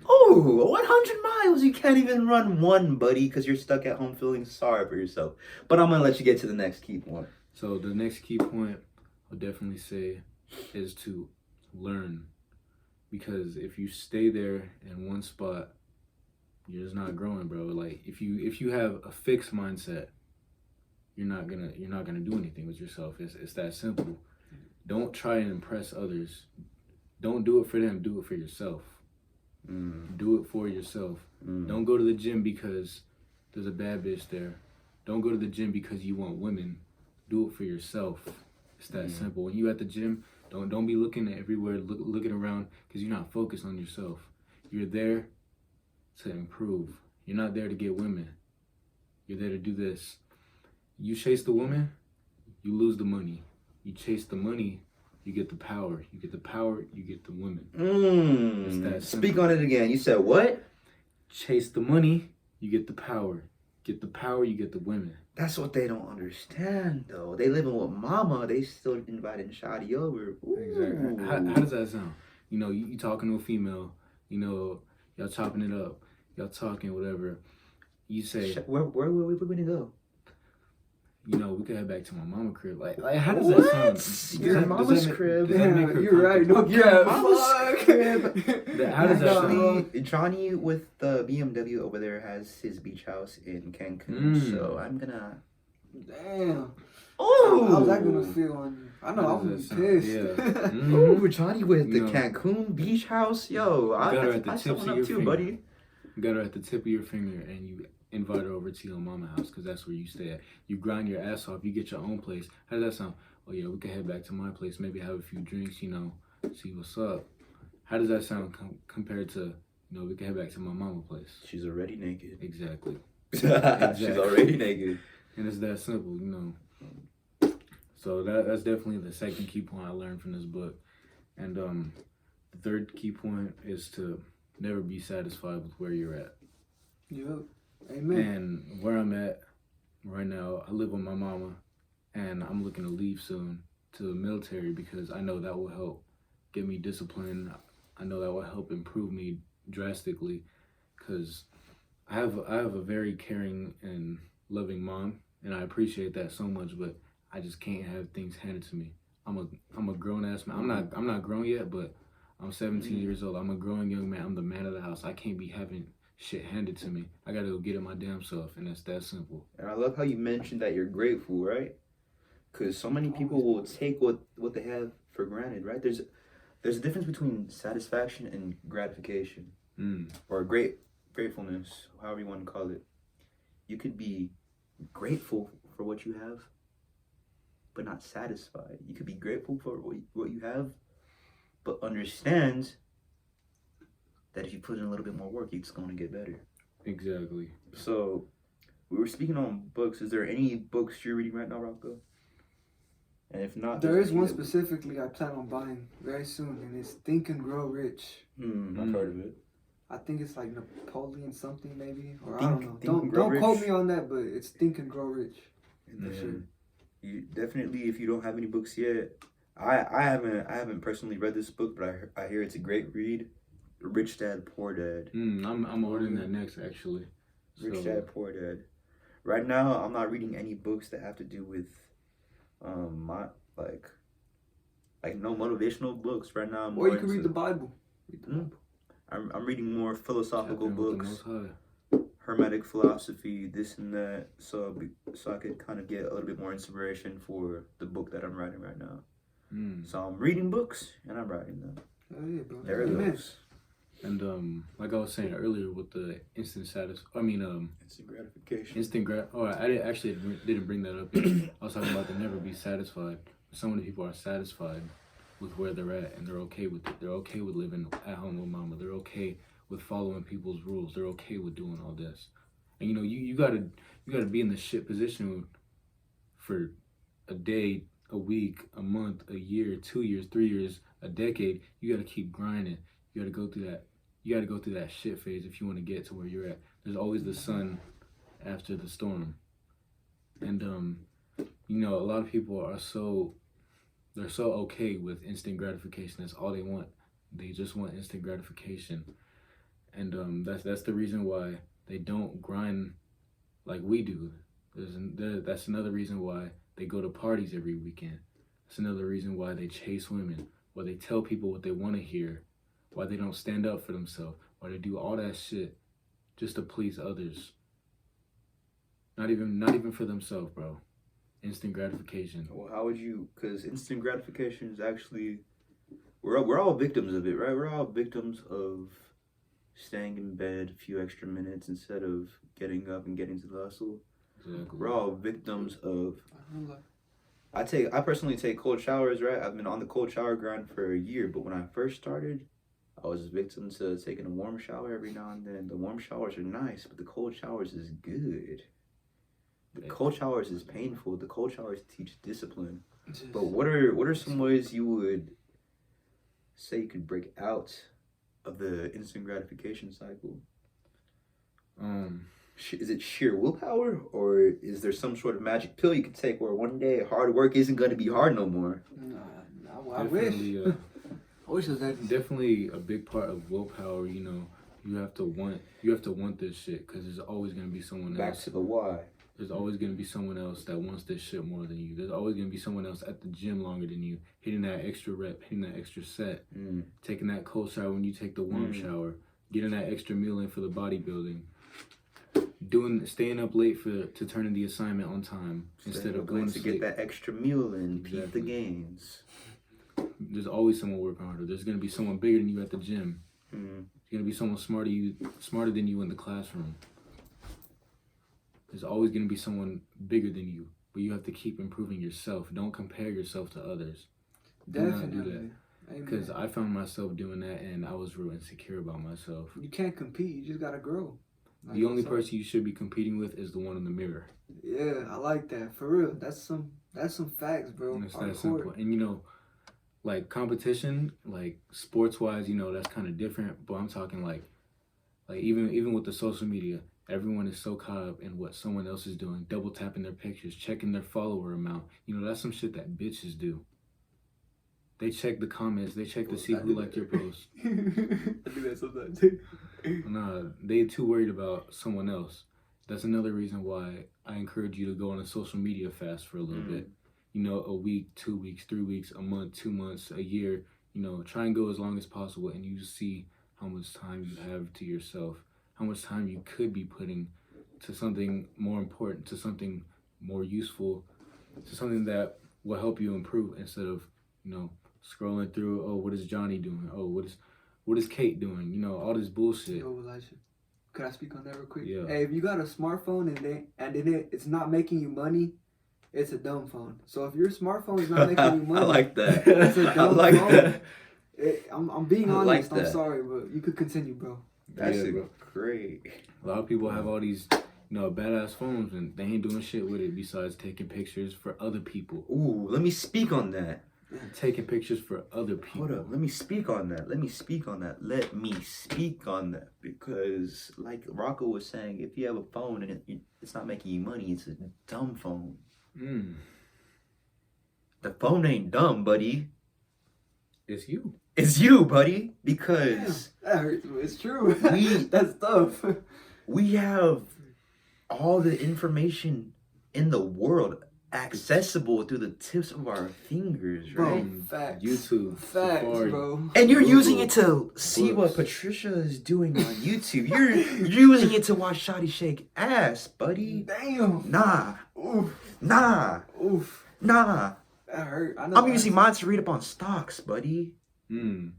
Speaker 2: Oh, 100 miles! You can't even run one, buddy, because you're stuck at home feeling sorry for yourself. But I'm going to let you get to the next key point.
Speaker 1: So the next key point I'll definitely say is to learn. Because if you stay there in one spot, you're just not growing, bro. Like if you have a fixed mindset, you're not gonna do anything with yourself. It's that simple. Don't try and impress others. Don't do it for them. Do it for yourself. Do it for yourself. Don't go to the gym because there's a bad bitch there. Don't go to the gym because you want women. Do it for yourself. It's that simple. When you at the gym, don't be looking everywhere, looking around, because you're not focused on yourself. You're there to improve. You're not there to get women. You're there to do this. You chase the woman, you lose the money. You chase the money, you get the power. You get the power, you get the women. It's that simple.
Speaker 2: Speak on it again. You said what?
Speaker 1: Chase the money, you get the power. Get the power, you get the women.
Speaker 2: That's what they don't understand, though. They living with mama. They still inviting Shouty over. Ooh.
Speaker 1: Exactly. How does that sound? You know, you talking to a female, you know, y'all chopping it up, y'all talking, whatever. You say,
Speaker 2: Where we going to go?
Speaker 1: you know, we could head back to my mama crib. Like how does that sound?
Speaker 2: Your mama's crib.
Speaker 1: Does that make her
Speaker 3: You're right. No
Speaker 2: Your
Speaker 3: cap.
Speaker 2: mama's crib.
Speaker 1: How does that sound?
Speaker 2: Actually, Johnny with the BMW over there has his beach house in Cancun, so I'm gonna.
Speaker 3: Damn.
Speaker 2: Oh,
Speaker 3: How's that gonna feel on you? I know
Speaker 1: How
Speaker 3: I'm
Speaker 1: does
Speaker 3: gonna
Speaker 1: that
Speaker 3: be
Speaker 1: sound?
Speaker 3: pissed.
Speaker 1: Yeah.
Speaker 2: Oh, Johnny with the
Speaker 1: You know.
Speaker 2: Cancun beach house. Yo,
Speaker 1: got her at the
Speaker 2: I
Speaker 1: tips
Speaker 2: set
Speaker 1: of
Speaker 2: one up
Speaker 1: your
Speaker 2: too,
Speaker 1: finger.
Speaker 2: buddy.
Speaker 1: You got her at the tip of your finger, and you invite her over to your mama house, because that's where you stay at. You grind your ass off. You get your own place. How does that sound? Oh yeah, we can head back to my place. Maybe have a few drinks. You know, see what's up. How does that sound compared to, we can head back to my mama's place?
Speaker 2: She's already naked.
Speaker 1: Exactly.
Speaker 2: She's already naked.
Speaker 1: And it's that simple, So that's definitely the second key point I learned from this book. And the third key point is to never be satisfied with where you're at.
Speaker 3: Yep. Amen.
Speaker 1: And where I'm at right now, I live with my mama, and I'm looking to leave soon to the military because I know that will help get me disciplined. I know that will help improve me drastically because I have a very caring and loving mom, and I appreciate that so much, but I just can't have things handed to me. I'm a grown ass man. I'm not grown yet, but I'm 17 years old. I'm a grown young man. I'm the man of the house. I can't be having shit handed to me. I gotta go get it my damn self, and it's that simple.
Speaker 2: And I love how you mentioned that you're grateful, right? Because so many people will take what they have for granted, right? There's a difference between satisfaction and gratification, or gratefulness, however you want to call it. You could be grateful for what you have, but not satisfied. You could be grateful for what you have, but understand that if you put in a little bit more work, it's going to get better.
Speaker 1: Exactly.
Speaker 2: So, we were speaking on books. Is there any books you're reading right now, Rocco? And if not,
Speaker 3: there is one specifically I plan on buying very soon, and it's Think and Grow Rich.
Speaker 2: I've heard of it.
Speaker 3: I think it's like Napoleon something maybe, or
Speaker 2: I
Speaker 3: don't know. Don't quote me on that, but it's Think and Grow Rich.
Speaker 2: Sure. You definitely, if you don't have any books yet, I haven't personally read this book, but I hear it's a great read. Rich Dad Poor Dad.
Speaker 1: I'm ordering that next actually.
Speaker 2: Rich Dad Poor Dad. Right now, I'm not reading any books that have to do with my no motivational books right now.
Speaker 3: Or you can read the Bible.
Speaker 2: I'm reading more philosophical books, Hermetic philosophy, this and that, so I could kind of get a little bit more inspiration for the book that I'm writing right now. So I'm reading books and I'm writing them.
Speaker 3: Oh yeah, bro.
Speaker 2: There it goes.
Speaker 1: And like I was saying earlier with the instant gratification. I didn't bring that up. I was talking about to never be satisfied. So many people are satisfied with where they're at, and they're okay with it. They're okay with living at home with mama. They're okay with following people's rules. They're okay with doing all this. And you gotta be in the shit position for a day, a week, a month, a year, 2 years, 3 years, a decade. You gotta keep grinding. You gotta go through that. You gotta go through that shit phase if you want to get to where you're at. There's always the sun after the storm. And a lot of people are so okay with instant gratification. That's all they want. They just want instant gratification. And that's the reason why they don't grind like we do. That's another reason why they go to parties every weekend. That's another reason why they chase women, why they tell people what they want to hear, why they don't stand up for themselves, why they do all that shit just to please others. Not even for themselves, bro. Instant gratification.
Speaker 2: Well, how would you? Because instant gratification is actually, we're all victims of it, right? We're all victims of staying in bed a few extra minutes instead of getting up and getting to the hustle.
Speaker 1: Exactly.
Speaker 2: We're all victims of. I personally take cold showers, right? I've been on the cold shower grind for a year, but when I first started, I was a victim to taking a warm shower every now and then. The warm showers are nice, but the cold showers is good. The cold showers is painful. The cold showers teach discipline. But what are some ways you would say you could break out of the instant gratification cycle? Is it sheer willpower, or is there some sort of magic pill you could take where one day hard work isn't going to be hard no more?
Speaker 3: I wish. I wish it was that.
Speaker 1: Definitely a big part of willpower. You have to want this shit because there's always going to be someone else.
Speaker 2: Back to the why.
Speaker 1: There's always going to be someone else that wants this shit more than you. There's always going to be someone else at the gym longer than you, hitting that extra rep, hitting that extra set, taking that cold shower when you take the warm shower, getting that extra meal in for the bodybuilding, staying up late to turn in the assignment on time instead of going to sleep.
Speaker 2: Get that extra meal in, beat the gains.
Speaker 1: There's always someone working harder. There's going to be someone bigger than you at the gym. There's going to be someone smarter than you in the classroom. There's always going to be someone bigger than you, but you have to keep improving yourself. Don't compare yourself to others.
Speaker 3: Definitely.
Speaker 1: Do not do that. Because I found myself doing that, and I was real insecure about myself.
Speaker 3: You can't compete. You just gotta grow. Like,
Speaker 1: the only person you should be competing with is the one in the mirror.
Speaker 3: Yeah, I like that. For real. That's some facts, bro.
Speaker 1: And it's that simple. And you know, like competition, like sports wise, you know, that's kind of different. But I'm talking like even with the social media, everyone is so caught up in what someone else is doing, double tapping their pictures, checking their follower amount. You know, that's some shit that bitches do. They check the comments. They check to see who liked your post.
Speaker 3: I do that sometimes too.
Speaker 1: Nah, they too worried about someone else. That's another reason why I encourage you to go on a social media fast for a little bit. You know, a week, 2 weeks, 3 weeks, a month, 2 months, a year. You know, try and go as long as possible, and you see how much time you have to yourself, how much time you could be putting to something more important, to something more useful, to something that will help you improve instead of, you know, scrolling through, oh, what is Johnny doing? Oh, what is Kate doing? You know, all this bullshit.
Speaker 3: Yo, Elijah, could I speak on that real quick?
Speaker 1: Yeah.
Speaker 3: Hey, if you got a smartphone it's not making you money, it's a dumb phone. So if your smartphone is not making you money,
Speaker 2: I like that.
Speaker 3: It's a dumb
Speaker 2: I like
Speaker 3: phone.
Speaker 2: that.
Speaker 3: I'm being
Speaker 2: I
Speaker 3: honest.
Speaker 2: like
Speaker 3: I'm
Speaker 2: that.
Speaker 3: sorry, but you could continue, bro.
Speaker 2: That's
Speaker 1: bro.
Speaker 2: great.
Speaker 1: A lot of people have all these, you know, badass phones, and they ain't doing shit with it besides taking pictures for other people.
Speaker 2: Ooh, let me speak on that.
Speaker 1: Taking pictures for other people.
Speaker 2: Hold up, let me speak on that. Let me speak on that. Because, like Rocco was saying, if you have a phone and it's not making you money, it's a dumb phone. The phone ain't dumb, buddy.
Speaker 1: It's you.
Speaker 2: It's you, buddy. Because
Speaker 3: That hurts. It's true.
Speaker 2: We-
Speaker 3: That's tough.
Speaker 2: we have all the information in the world accessible through the tips of our fingers, right?
Speaker 3: Bro, facts.
Speaker 1: YouTube,
Speaker 3: Facts,
Speaker 1: Safari.
Speaker 3: bro.
Speaker 2: And you're
Speaker 1: Google,
Speaker 2: using it to see what
Speaker 1: books.
Speaker 2: Patricia is doing on YouTube. You're using it to watch Shotty shake ass, buddy.
Speaker 3: Damn.
Speaker 2: Nah,
Speaker 3: Oof.
Speaker 2: nah,
Speaker 3: Oof.
Speaker 2: nah.
Speaker 3: That hurt. I know.
Speaker 2: I'm using mine to read up on stocks, buddy. You're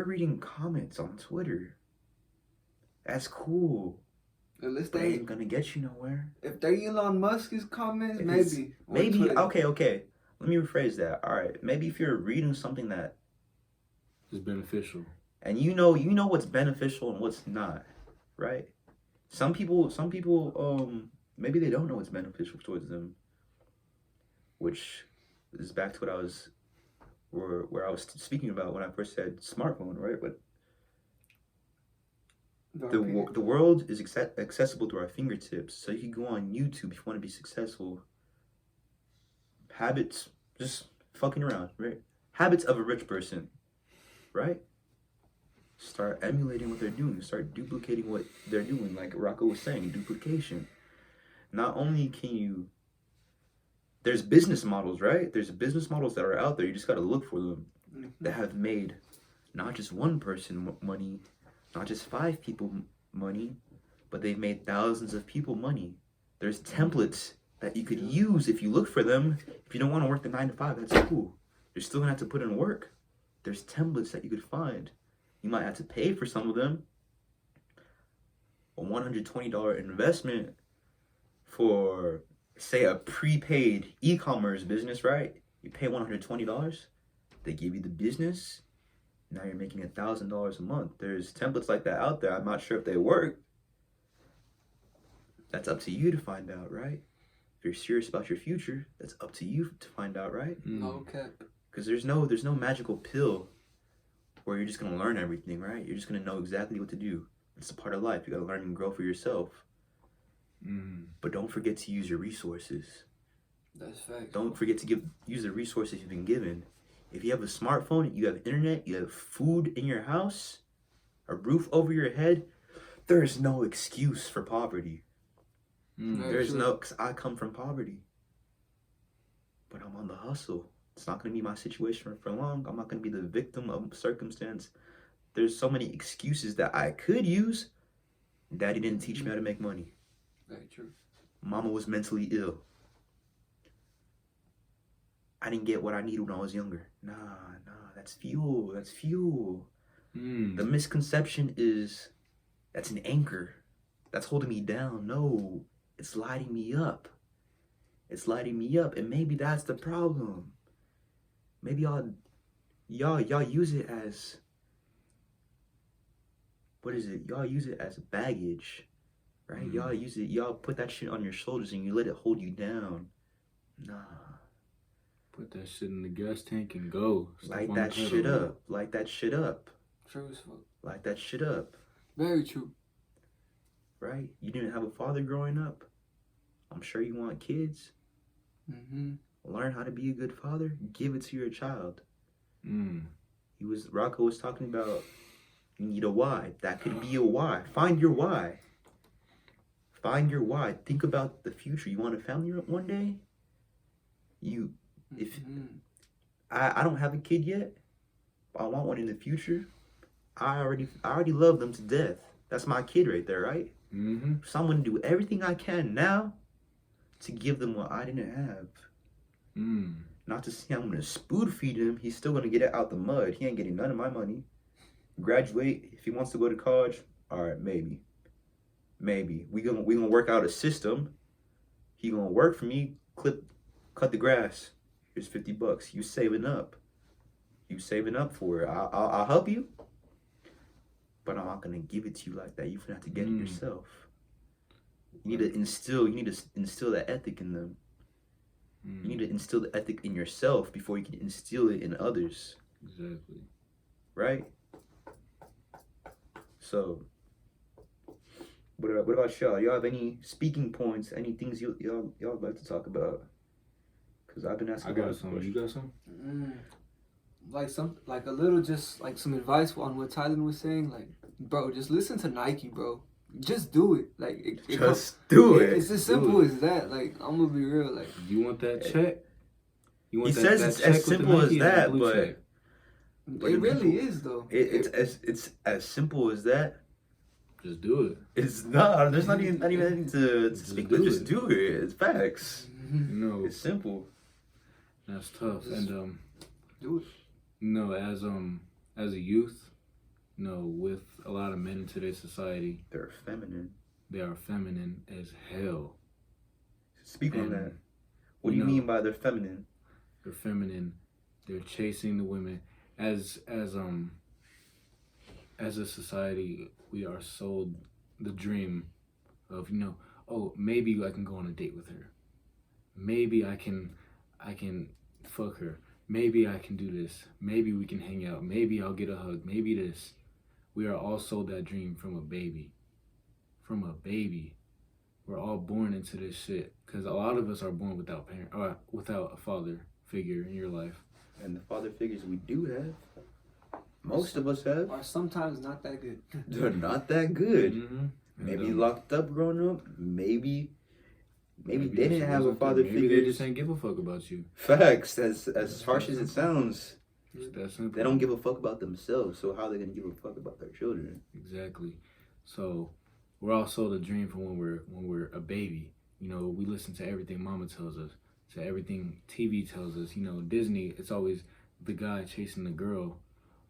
Speaker 2: reading comments on Twitter. That's cool.
Speaker 3: Unless
Speaker 2: But it
Speaker 3: they,
Speaker 2: ain't gonna get you nowhere.
Speaker 3: if they Elon Musk's comments,
Speaker 2: If it's-
Speaker 3: maybe. On
Speaker 2: Maybe,
Speaker 3: Twitter.
Speaker 2: okay. Let me rephrase that. All right. Maybe if you're reading something that,
Speaker 1: It's beneficial.
Speaker 2: and you know what's beneficial and what's not, right? Some people, maybe they don't know what's beneficial towards them. Which is back to what I was, where I was speaking about when I first said smartphone, right? But the world is accessible through our fingertips. So you can go on YouTube if you want to be successful. Habits, just fucking around, right? Habits of a rich person, right? Start emulating what they're doing. Start duplicating what they're doing. Like Rocco was saying, duplication. Not only can you, there's business models, right? There's business models that are out there. You just got to look for them that have made not just one person money, not just 5 people money, but they've made thousands of people money. There's templates that you could use if you look for them. If you don't want to work the 9 to 5, that's cool. You're still gonna have to put in work. There's templates that you could find. You might have to pay for some of them. A $120 investment for, say, a prepaid e-commerce business, right? You pay $120. They give you the business. Now you're making $1,000 a month. There's templates like that out there. I'm not sure if they work. That's up to you to find out, right? If you're serious about your future, that's up to you to find out, right?
Speaker 3: No cap.
Speaker 2: Because there's no magical pill where you're just gonna learn everything, right? You're just gonna know exactly what to do. It's a part of life. You gotta learn and grow for yourself. But don't forget to use your resources.
Speaker 3: That's facts.
Speaker 2: Don't forget to use the resources you've been given. If you have a smartphone, you have internet, you have food in your house, a roof over your head, there is no excuse for poverty. There's no, because I come from poverty. But I'm on the hustle. It's not going to be my situation for long. I'm not going to be the victim of circumstance. There's so many excuses that I could use. Daddy didn't teach me how to make money.
Speaker 3: Very true.
Speaker 2: Mama was mentally ill. I didn't get what I needed when I was younger. Nah, that's fuel. That's fuel. The misconception is that's an anchor. That's holding me down. No, it's lighting me up. It's lighting me up. And maybe that's the problem. Maybe y'all use it as, what is it? Y'all use it as baggage, right? Y'all use it. Y'all put that shit on your shoulders and you let it hold you down. Nah.
Speaker 1: Put that shit in the gas tank and go. Step
Speaker 2: Light
Speaker 1: on
Speaker 2: that
Speaker 1: the pedal,
Speaker 2: shit
Speaker 1: bro.
Speaker 2: up. Light that shit up.
Speaker 3: True as fuck.
Speaker 2: Light that shit up.
Speaker 3: Very true.
Speaker 2: Right? You didn't have a father growing up. I'm sure you want kids.
Speaker 3: Mm-hmm.
Speaker 2: Learn how to be a good father. Give it to your child.
Speaker 1: Mm.
Speaker 2: Rocco was talking about you need a why. That could be a why. Find your why. Find your why. Think about the future. You want a family one day? I don't have a kid yet, but I want one in the future. I already love them to death. That's my kid right there, right?
Speaker 1: Mm-hmm.
Speaker 2: So I'm gonna do everything I can now to give them what I didn't have.
Speaker 1: Mm.
Speaker 2: Not to say I'm gonna spoon feed him. He's still gonna get it out the mud. He ain't getting none of my money. Graduate if he wants to go to college. All right, maybe. We gonna work out a system. He gonna work for me. Cut the grass. Here's $50. You saving up. You saving up for it. I'll help you. But I'm not gonna give it to you like that. You're gonna have to get it yourself. You need to instill that ethic in them. You need to instill the ethic in yourself before you can instill it in others.
Speaker 1: Exactly.
Speaker 2: Right? So, what about y'all? Y'all have any speaking points? Any things y'all would like to talk about? Because I've been asking.
Speaker 1: I got some. You got some?
Speaker 3: Like a little, just like some advice on what Tyler was saying. Like, bro, just listen to Nike, bro. Just do it. Like,
Speaker 2: do it.
Speaker 3: It's as simple as that. Like, I'm gonna be real. Like,
Speaker 1: you want that check? You want
Speaker 2: he says it's as simple as that, but
Speaker 3: it really is though.
Speaker 2: It's as simple as that.
Speaker 1: Just do it.
Speaker 2: It's not. There's not even anything to speak. But just do it. It's facts.
Speaker 1: You know,
Speaker 2: it's simple.
Speaker 1: That's tough. And
Speaker 3: do it.
Speaker 1: you know, as a youth, you know, with a lot of men in today's society,
Speaker 2: they're feminine.
Speaker 1: They are feminine as hell.
Speaker 2: Speak on that. What do you mean by they're feminine?
Speaker 1: They're feminine. They're chasing the women. As a society, we are sold the dream of, you know, oh, maybe I can go on a date with her. Maybe I can fuck her. Maybe I can do this. Maybe we can hang out. Maybe I'll get a hug. Maybe this. We are all sold that dream from a baby. We're all born into this shit. Because a lot of us are born without without a father figure in your life.
Speaker 2: And the father figures we do have, most of us have,
Speaker 3: are sometimes not that good.
Speaker 2: They're not that good.
Speaker 1: Mm-hmm.
Speaker 2: Maybe locked up growing up. Maybe they didn't have a father figure.
Speaker 1: Maybe they just ain't give a fuck about you.
Speaker 2: Facts. As harsh as it sounds.
Speaker 1: That simple.
Speaker 2: They don't give a fuck about themselves, so how are they gonna give a fuck about their children?
Speaker 1: Exactly. So we're all sold a dream from when we're a baby. You know, we listen to everything mama tells us, to everything TV tells us. You know, Disney, it's always the guy chasing the girl.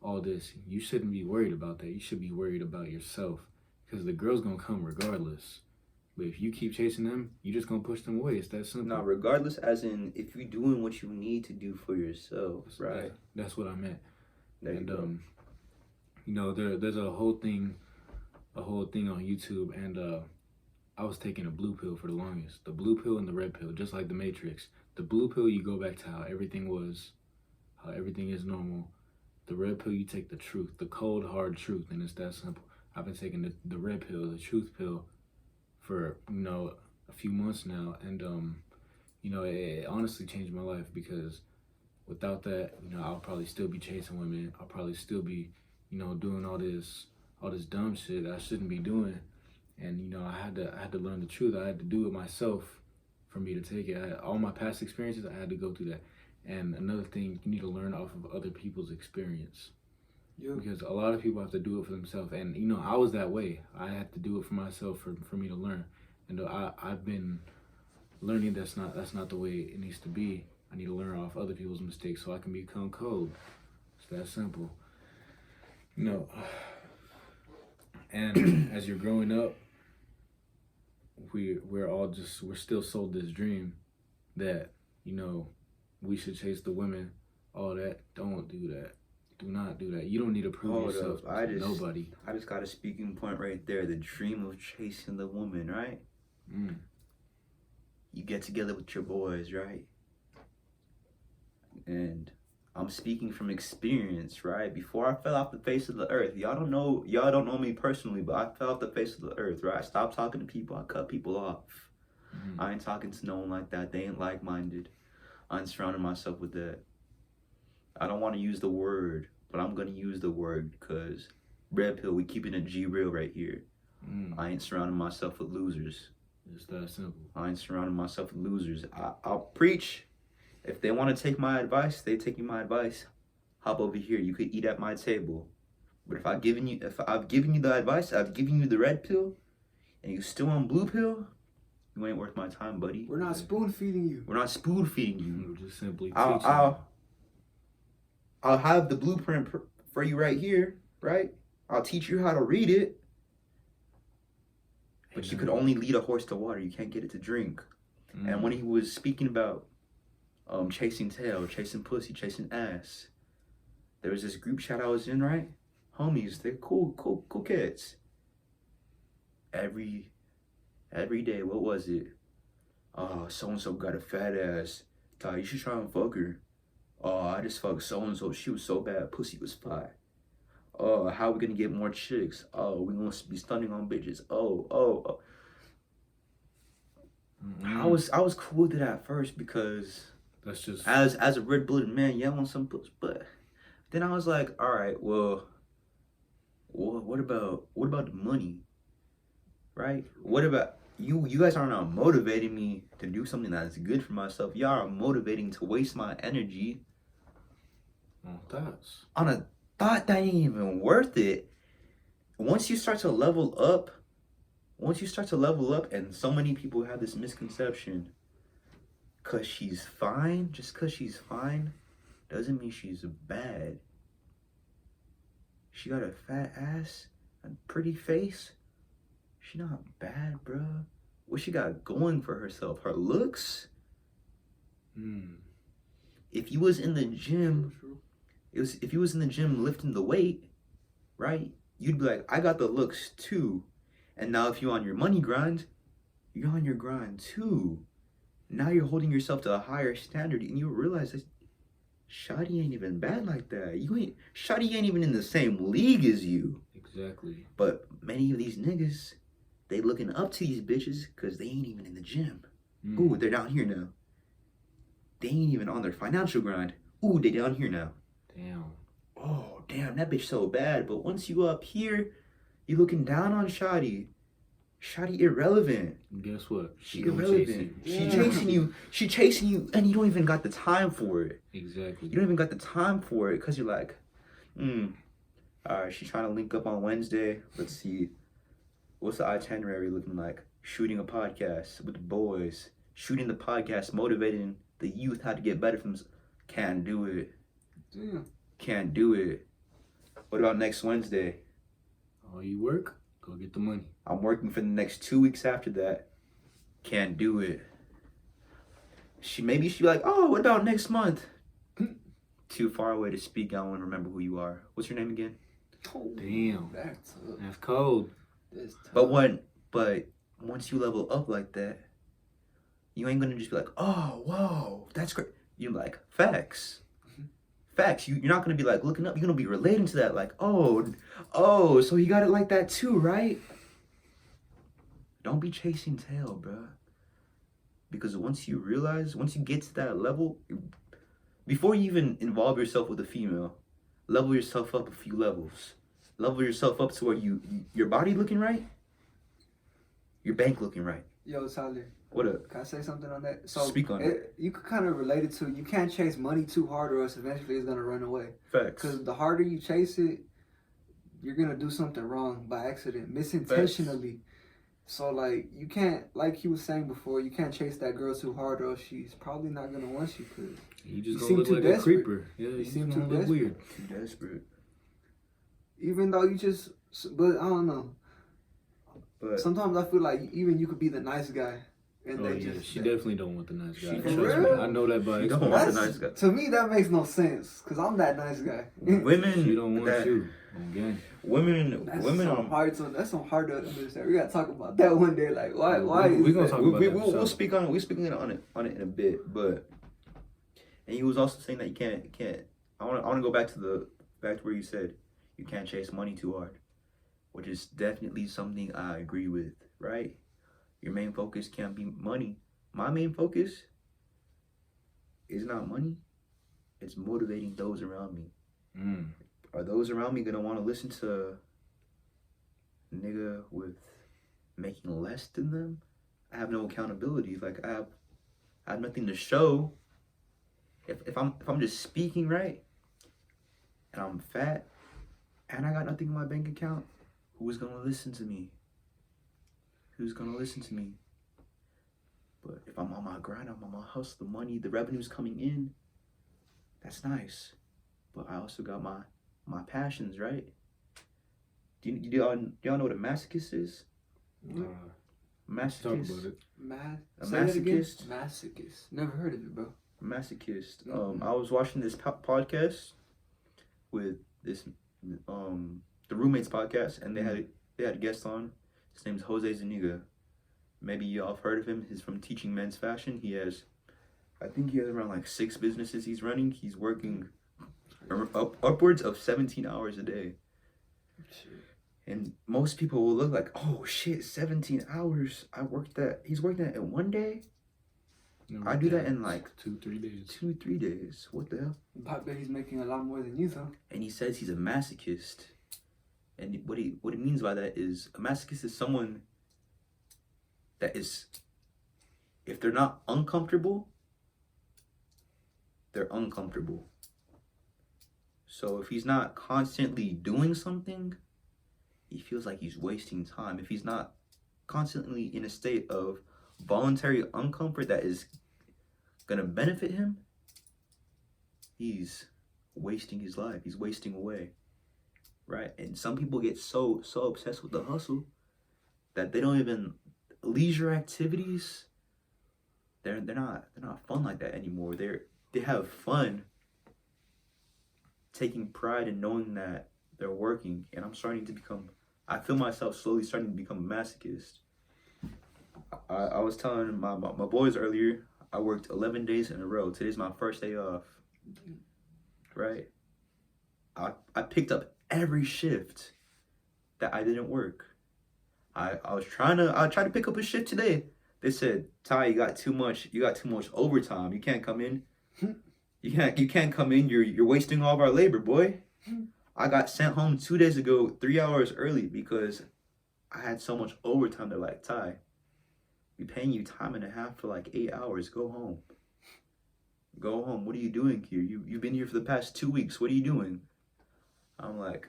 Speaker 1: All this. You shouldn't be worried about that. You should be worried about yourself, because the girl's gonna come regardless. But if you keep chasing them, you're just gonna push them away. It's that simple.
Speaker 2: No, regardless, as in if you're doing what you need to do for yourself, right?
Speaker 1: That's what I meant.
Speaker 2: There
Speaker 1: and
Speaker 2: you go.
Speaker 1: You know, there's a whole thing on YouTube, and I was taking a blue pill for the longest. The blue pill and the red pill, just like the Matrix. The blue pill, you go back to how everything was, how everything is normal. The red pill, you take the truth, the cold, hard truth, and it's that simple. I've been taking the red pill, the truth pill, for, you know, a few months now, and you know, it honestly changed my life, because without that, you know, I'll probably still be chasing women. I'll probably still be, you know, doing all this dumb shit I shouldn't be doing. And you know, I had to learn the truth. I had to do it myself for me to take it. All my past experiences, I had to go through that. And another thing, you need to learn off of other people's experience. Yeah. Because a lot of people have to do it for themselves. And you know, I was that way. I had to do it for myself for me to learn. And I've been learning that's not the way it needs to be. I need to learn off other people's mistakes so I can become cold. It's that simple. You know, and as you're growing up, we're still sold this dream that, you know, we should chase the women, all that. Don't do that. Do not do that. You don't need to prove
Speaker 2: Hold
Speaker 1: yourself
Speaker 2: up.
Speaker 1: to nobody.
Speaker 2: I just got a speaking point right there. The dream of chasing the woman, right?
Speaker 1: Mm.
Speaker 2: You get together with your boys, right? And I'm speaking from experience, right? Before I fell off the face of the earth, y'all don't know me personally, but I fell off the face of the earth, right? I stopped talking to people. I cut people off.
Speaker 1: Mm.
Speaker 2: I ain't talking to no one like that. They ain't like-minded. I'm surrounding myself with that. I don't want to use the word, but I'm going to use the word because red pill, we keeping it G real right here.
Speaker 1: Mm.
Speaker 2: I ain't surrounding myself with losers.
Speaker 1: It's that simple.
Speaker 2: I ain't surrounding myself with losers. I'll preach. If they want to take my advice, they taking my advice. Hop over here. You could eat at my table. But if I've given you the advice, I've given you the red pill, and you still on blue pill, you ain't worth my time, buddy.
Speaker 3: We're not spoon feeding you.
Speaker 2: We're not spoon feeding you.
Speaker 1: We're just simply
Speaker 2: I'll have the blueprint for you right here, right? I'll teach you how to read it. But you could only lead a horse to water. You can't get it to drink.
Speaker 1: Mm.
Speaker 2: And when he was speaking about chasing tail, chasing pussy, chasing ass, there was this group chat I was in, right? Homies, they're cool kids. Every day, what was it? Oh, so-and-so got a fat ass. Ty, you should try and fuck her. Oh, I just fucked so-and-so. She was so bad. Pussy was fire. Oh, how are we gonna get more chicks? Oh, we gonna be stunning on bitches. Oh.
Speaker 1: Mm.
Speaker 2: I was cool with it at first because
Speaker 1: That's just
Speaker 2: as a red-blooded man, yeah, I want some pussy. But then I was like, all right, well, what about the money, right? What about you guys are not motivating me to do something that's good for myself. Y'all are motivating to waste my energy
Speaker 1: thoughts.
Speaker 2: on a thought that ain't even worth it. Once you start to level up, and so many people have this misconception, cause she's fine, just cause she's fine, doesn't mean she's bad. She got a fat ass, a pretty face. She not bad, bruh. What she got going for herself? Her looks?
Speaker 1: Mm.
Speaker 2: If you was in the gym, if you was in the gym lifting the weight, right? You'd be like, I got the looks too. And now if you're on your money grind, you're on your grind too. Now you're holding yourself to a higher standard, and you realize that Shawty ain't even bad like that. Shawty ain't even in the same league as you.
Speaker 1: Exactly.
Speaker 2: But many of these niggas, they looking up to these bitches because they ain't even in the gym.
Speaker 1: Mm.
Speaker 2: Ooh, they're down here now. They ain't even on their financial grind. Ooh, they down here now.
Speaker 1: Damn.
Speaker 2: Oh, damn, that bitch so bad. But once you up here, you looking down on Shawty. Shawty irrelevant.
Speaker 1: And guess what?
Speaker 2: She
Speaker 1: gonna
Speaker 2: irrelevant.
Speaker 1: chase
Speaker 2: She chasing you. She chasing you, and you don't even got the time for it.
Speaker 1: Exactly.
Speaker 2: You don't even got the time for it because you're like, all right, she's trying to link up on Wednesday. Let's see. What's the itinerary looking like? Shooting a podcast with the boys. Shooting the podcast, motivating the youth how to get better from. Can't do it.
Speaker 3: Damn.
Speaker 2: Can't do it. What about next Wednesday?
Speaker 1: Oh, you work? Go get the money.
Speaker 2: I'm working for the next 2 weeks after that. Can't do it. Maybe she'll be like, oh, what about next month? Too far away to speak. I don't want to remember who you are. What's your name again?
Speaker 3: Oh,
Speaker 1: Damn.
Speaker 3: that's tough.
Speaker 1: That's cold.
Speaker 3: That's tough.
Speaker 2: But once you level up like that, you ain't gonna just be like, oh, whoa, that's great. You're like, facts. Facts. You're not gonna be like looking up. You're gonna be relating to that. Like, oh, so he got it like that too, right? Don't be chasing tail, bruh. Because once you get to that level, before you even involve yourself with a female, level yourself up a few levels. Level yourself up to where your body looking right, your bank looking right.
Speaker 3: Yo, Tyler.
Speaker 2: What up?
Speaker 3: Can I say something on that? So
Speaker 2: Speak on it.
Speaker 3: You could kind of relate it to, you can't chase money too hard or else eventually it's going to run away.
Speaker 2: Facts.
Speaker 3: Because the harder you chase it, you're going to do something wrong by accident, misintentionally. So, like, you can't, like he was saying before, you can't chase that girl too hard or else she's probably not going to want you because
Speaker 1: You just
Speaker 3: you
Speaker 1: gonna
Speaker 3: seem
Speaker 1: look
Speaker 3: too
Speaker 1: like
Speaker 3: desperate.
Speaker 1: a creeper. Yeah, you
Speaker 3: seem
Speaker 1: gonna
Speaker 3: too
Speaker 1: look
Speaker 3: desperate.
Speaker 1: weird.
Speaker 2: Too desperate.
Speaker 3: even though you just, but I don't know.
Speaker 2: But
Speaker 3: Sometimes I feel like even you could be the nice guy And
Speaker 1: Oh
Speaker 3: they
Speaker 1: yeah,
Speaker 3: just
Speaker 1: she definitely don't want the nice guy.
Speaker 2: She
Speaker 1: Trust
Speaker 3: don't.
Speaker 1: me, I know that by
Speaker 2: She don't
Speaker 1: experience.
Speaker 2: want the
Speaker 3: That's,
Speaker 2: nice guy.
Speaker 3: to me, that makes no sense because I'm that nice guy.
Speaker 2: Women,
Speaker 1: She don't want
Speaker 2: that,
Speaker 1: you. Again.
Speaker 2: women,
Speaker 3: That's
Speaker 2: women
Speaker 3: some
Speaker 2: are.
Speaker 3: hard. That's some hard to understand. We gotta talk about that one day. Like, why? Why
Speaker 1: we
Speaker 3: is
Speaker 1: gonna
Speaker 3: that?
Speaker 1: talk about that.
Speaker 2: We'll speak on it. We'll speak on it in a bit. But and he was also saying that you can't. I want to go back to where you said you can't chase money too hard, which is definitely something I agree with. Right, your main focus can't be money. My main focus is not money. It's motivating those around me. Are those around me gonna want to listen to a nigga with making less than them? I have no accountability. Like I have nothing to show. If I'm just speaking right, and I'm fat, and I got nothing in my bank account, who's gonna listen to me? Who's gonna listen to me? But if I'm on my grind, I'm on my hustle, the money, the revenue's coming in, that's nice. But I also got my passions, right? Do y'all know what a masochist is? Masochist.
Speaker 1: Talk about it.
Speaker 2: A
Speaker 3: Say that again?
Speaker 2: masochist.
Speaker 3: Masochist. Never heard of it, bro.
Speaker 2: Masochist.
Speaker 3: Mhm.
Speaker 2: I was watching this podcast with this the roommates podcast, and they had a guest on. His name's Jose Zuniga. Maybe y'all have heard of him. He's from Teaching Men's Fashion. I think he has around like 6 businesses he's running. He's working upwards of 17 hours a day.
Speaker 3: Shit.
Speaker 2: And most people will look like, oh shit, 17 hours. He's worked that in one day?
Speaker 1: No,
Speaker 2: I do that in like
Speaker 1: 2-3 days.
Speaker 2: 2-3 days. What the hell?
Speaker 3: I bet he's making a lot more than you, though.
Speaker 2: And he says he's a masochist. And what he means by that is a masochist is someone that is, if they're not uncomfortable, they're uncomfortable. So if he's not constantly doing something, he feels like he's wasting time. If he's not constantly in a state of voluntary uncomfort that is gonna benefit him, he's wasting his life. He's wasting away. Right? And some people get so obsessed with the hustle that they don't even leisure activities. They're not fun like that anymore. They have fun taking pride in knowing that they're working. And I feel myself slowly starting to become a masochist. I was telling my boys earlier, I worked 11 days in a row. Today's my first day off. Right? I picked up every shift that I didn't work. I tried to pick up a shift today. They said, Ty, you got too much overtime. You can't come in. You can't come in. You're wasting all of our labor, boy. I got sent home 2 days ago, 3 hours early because I had so much overtime. They're like, Ty, we paying you time and a half for like 8 hours. Go home. Go home. What are you doing here? You've been here for the past 2 weeks. What are you doing? I'm like,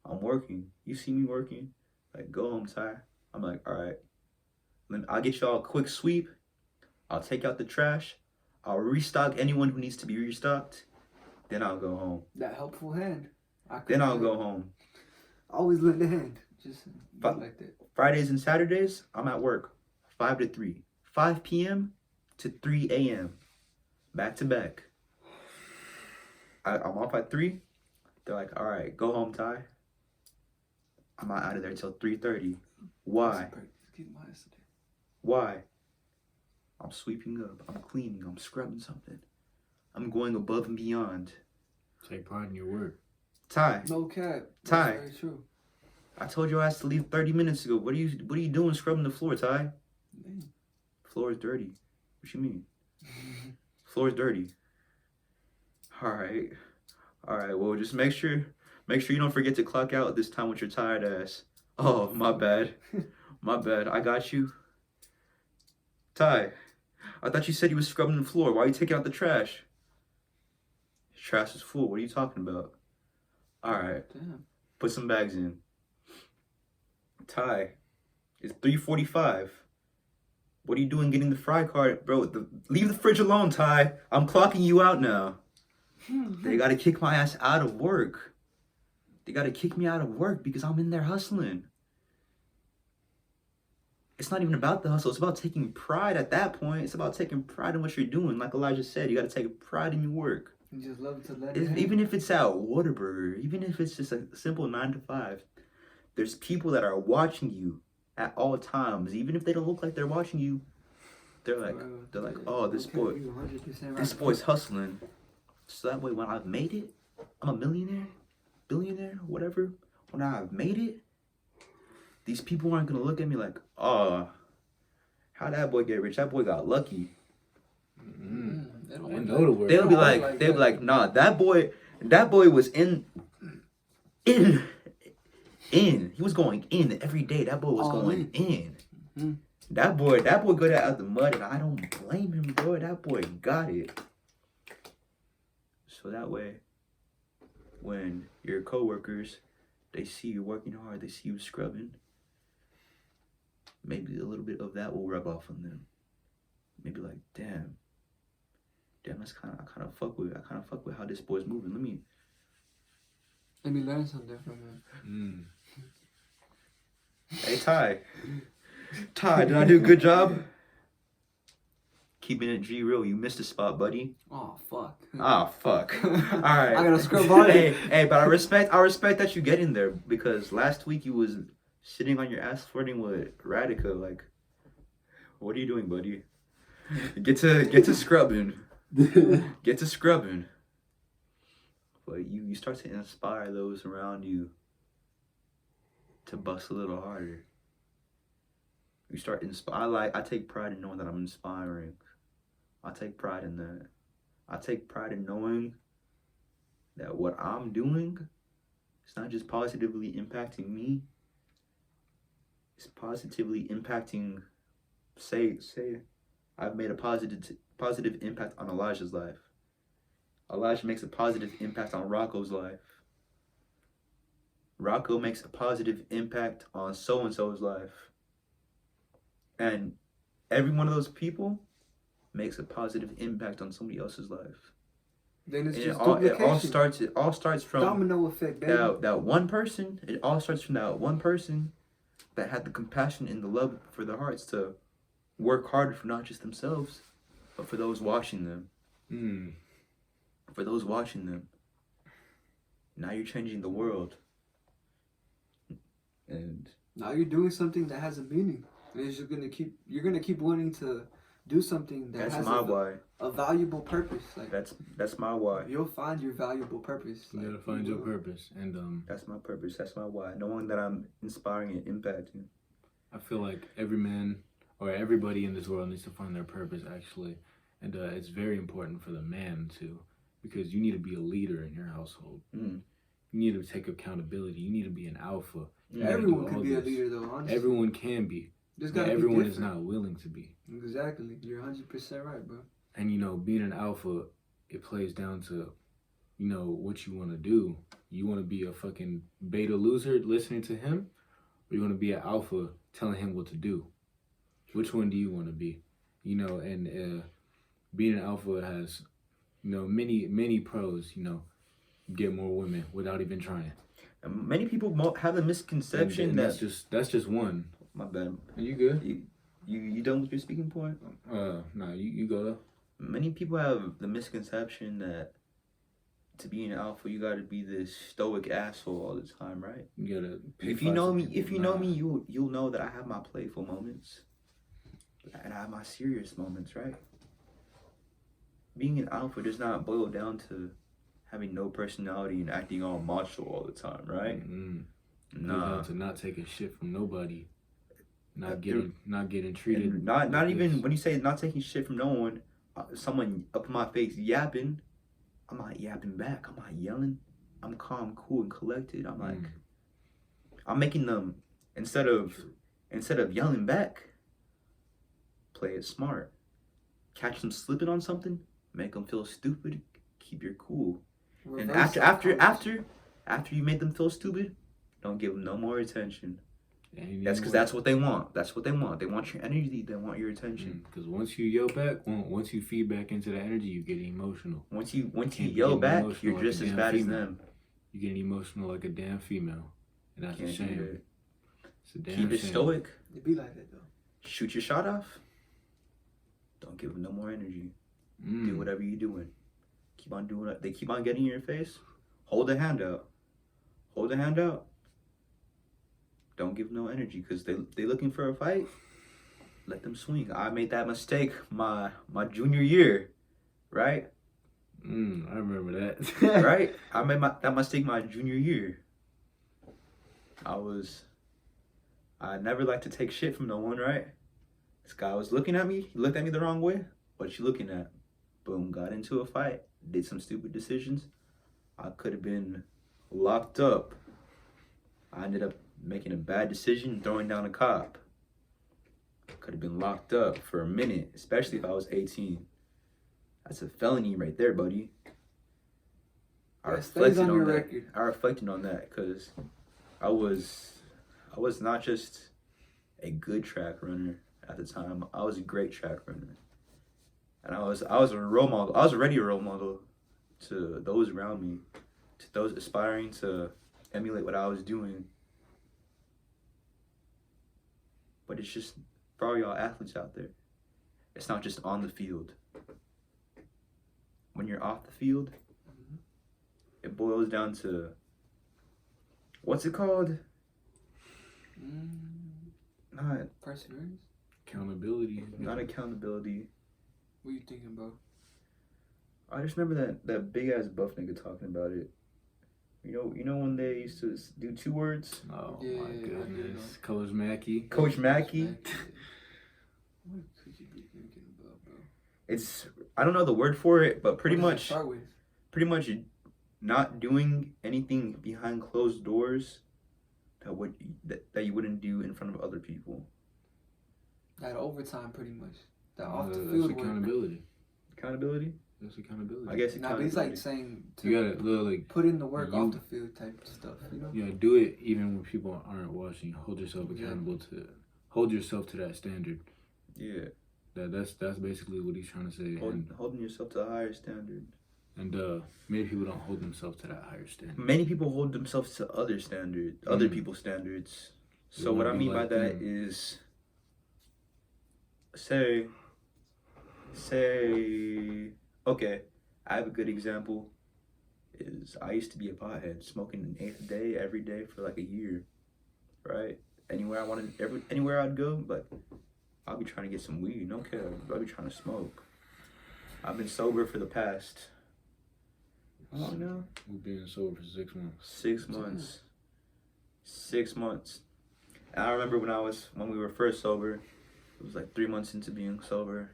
Speaker 2: I'm working. You see me working? Like, go home, Ty. I'm like, all right. Then I'll get y'all a quick sweep. I'll take out the trash. I'll restock anyone who needs to be restocked. Then I'll go home.
Speaker 3: That helpful hand.
Speaker 2: Then I'll go home.
Speaker 3: Always lend a hand. Just like that.
Speaker 2: Fridays and Saturdays, I'm at work. 5 to 3. 5 p.m. to 3 a.m. Back to back. I'm off at 3. They're like, all right, go home, Ty. I'm not out of there till 3:30. Why? Why? I'm sweeping up. I'm cleaning. I'm scrubbing something. I'm going above and beyond.
Speaker 1: Take pride in your work.
Speaker 2: Ty.
Speaker 3: No cap.
Speaker 2: Ty.
Speaker 3: That's very true.
Speaker 2: I told your ass to leave 30 minutes ago. What are you doing scrubbing the floor, Ty?
Speaker 3: Man.
Speaker 2: Floor is dirty. What you mean? Floor is dirty. All right. Well, just make sure you don't forget to clock out this time with your tired ass. Oh, my bad. I got you. Ty, I thought you said you was scrubbing the floor. Why are you taking out the trash? Trash is full. What are you talking about? All right.
Speaker 3: Damn.
Speaker 2: Put some bags in. Ty, it's 3:45. What are you doing getting the fry card? Bro, leave the fridge alone, Ty. I'm clocking you out now. They gotta kick my ass out of work. They gotta kick me out of work because I'm in there hustling. it's not even about the hustle. It's about taking pride at that point. It's about taking pride in what you're doing. Like Elijah said, you got to take pride in your work.
Speaker 3: You just love to let it
Speaker 2: Even if it's at Whataburger, even if it's just a simple 9 to 5, there's people that are watching you at all times. Even if they don't look like they're watching you, they're like, oh, this boy's hustling. So that way, when I've made it, I'm a millionaire, billionaire, whatever. When I've made it, these people aren't gonna look at me like, oh, how'd that boy get rich? That boy got lucky. They'll be like, nah, that boy was in. He was going in every day. That boy was going in. Mm-hmm. That boy got out of the mud, and I don't blame him, bro. That boy got it. So that way, when your coworkers, they see you working hard, they see you scrubbing, maybe a little bit of that will rub off on them. Maybe like, damn, that's I kind of fuck with how this boy's moving.
Speaker 3: Let me learn something from him.
Speaker 2: Hey, Ty, did I do a good job? Keeping it G real, you missed a spot, buddy.
Speaker 3: Oh fuck.
Speaker 2: All right.
Speaker 3: I gotta scrub on it.
Speaker 2: Hey, but I respect that you get in there, because last week you was sitting on your ass flirting with Radica. Like, what are you doing, buddy? Get to scrubbing. Get to scrubbing. But you start to inspire those around you to bust a little harder. You start I take pride in knowing that I'm inspiring. I take pride in that. I take pride in knowing that what I'm doing, it's not just positively impacting me. It's positively impacting, say I've made a positive impact on Elijah's life. Elijah makes a positive impact on Rocco's life. Rocco makes a positive impact on so-and-so's life. And every one of those people makes a positive impact on somebody else's life.
Speaker 3: Then it's just
Speaker 2: duplication. It all starts from
Speaker 3: domino effect, baby.
Speaker 2: That one person. It all starts from that one person that had the compassion and the love for their hearts to work harder for not just themselves, but for those watching them. For those watching them. Now you're changing the world. And
Speaker 3: now you're doing something that has a meaning. And you're gonna keep wanting to do something that has a valuable purpose. Like
Speaker 2: that's my why.
Speaker 3: You'll find your valuable purpose.
Speaker 1: You gotta find your purpose, and
Speaker 2: that's my purpose. That's my why. Knowing that I'm inspiring and impacting.
Speaker 1: I feel like every man or everybody in this world needs to find their purpose, actually, and it's very important for the man too, because you need to be a leader in your household. You need to take accountability. You need to be an alpha.
Speaker 3: Everyone can be a leader, though. Honestly,
Speaker 1: everyone can be. But everyone is not willing to be.
Speaker 3: Exactly. You're 100% right, bro.
Speaker 1: And, being an alpha, it plays down to, what you want to do. You want to be a fucking beta loser listening to him? Or you want to be an alpha telling him what to do? Which one do you want to be? And being an alpha has, many pros, get more women without even trying.
Speaker 2: And many people have a misconception
Speaker 1: and that's just one.
Speaker 2: My bad.
Speaker 1: Are you good?
Speaker 2: You done with your speaking point?
Speaker 1: No, you go though.
Speaker 2: Many people have the misconception that to be an alpha, you gotta be this stoic asshole all the time, right?
Speaker 1: You gotta.
Speaker 2: If you know me, you'll know that I have my playful moments, and I have my serious moments, right? Being an alpha does not boil down to having no personality and acting all macho all the time, right?
Speaker 1: Nah. To not taking shit from nobody. Not getting treated.
Speaker 2: And not even when you say not taking shit from no one, someone up in my face yapping, I'm not yapping back. I'm not yelling. I'm calm, cool, and collected. I'm like, I'm making them instead of yelling back, play it smart. Catch them slipping on something, make them feel stupid. Keep your cool. And after you made them feel stupid, don't give them no more attention. That's because that's what they want. That's what they want. They want your energy. They want your attention.
Speaker 1: Because once you yell back, once you feed back into the energy, you get emotional.
Speaker 2: Once you yell back, you're just as bad as them.
Speaker 1: You get emotional like a damn female, and that's a shame. It's a damn shame.
Speaker 2: Keep it stoic.
Speaker 3: It be like that though.
Speaker 2: shoot your shot off. Don't give them no more energy. Do whatever you're doing. Keep on doing it. They keep on getting in your face. Hold a hand out. Hold a hand out. Don't give no energy because they looking for a fight. Let them swing. I made that mistake my junior year, right?
Speaker 1: I remember that.
Speaker 2: Right? I made that mistake my junior year. I never like to take shit from no one, right? This guy was looking at me. He looked at me the wrong way. What you looking at? Boom, got into a fight. Did some stupid decisions. I could have been locked up. I ended up making a bad decision, throwing down a cop. Could have been locked up for a minute, especially if I was 18. That's a felony right there, buddy. I reflected on that. I reflected on that because I was not just a good track runner at the time. I was a great track runner, and I was a role model. I was already a role model to those around me, to those aspiring to emulate what I was doing. But it's just for all y'all athletes out there. It's not just on the field. When you're off the field, it boils down to, what's it called? Not
Speaker 3: perseverance.
Speaker 1: Accountability.
Speaker 2: Not accountability.
Speaker 3: What are you thinking about?
Speaker 2: I just remember that big ass buff nigga talking about it. You know when they used to do 2 words?
Speaker 1: Oh my goodness. Coach Mackey.
Speaker 2: Coach Mackey.
Speaker 3: What could you be thinking about, bro?
Speaker 2: It's, I don't know the word for it, but pretty much not doing anything behind closed doors that you wouldn't do in front of other people.
Speaker 3: That overtime, pretty much. That off the
Speaker 1: That's
Speaker 3: field
Speaker 1: accountability.
Speaker 3: work.
Speaker 2: Accountability?
Speaker 1: That's accountability.
Speaker 2: I guess
Speaker 3: Nah, but it's like saying
Speaker 1: you gotta like
Speaker 3: put in the work off the field type stuff, you know?
Speaker 1: Yeah, do it even when people aren't watching. Hold yourself accountable hold yourself to that standard.
Speaker 2: Yeah.
Speaker 1: That's basically what he's trying to say.
Speaker 2: Holding yourself to a higher standard.
Speaker 1: And many people don't hold themselves to that higher standard.
Speaker 2: Many people hold themselves to other standards, other people's standards. So what I mean by that is, say, okay, I have a good example. Is I used to be a pothead, smoking an eighth a day every day for like a year, right? Anywhere I'd go, but I'll be trying to get some weed. No care, I'll be trying to smoke. I've been sober for the past, how long now?
Speaker 1: We've been sober for 6 months.
Speaker 2: 6 months. 6 months. And I remember when we were first sober, it was like 3 months into being sober.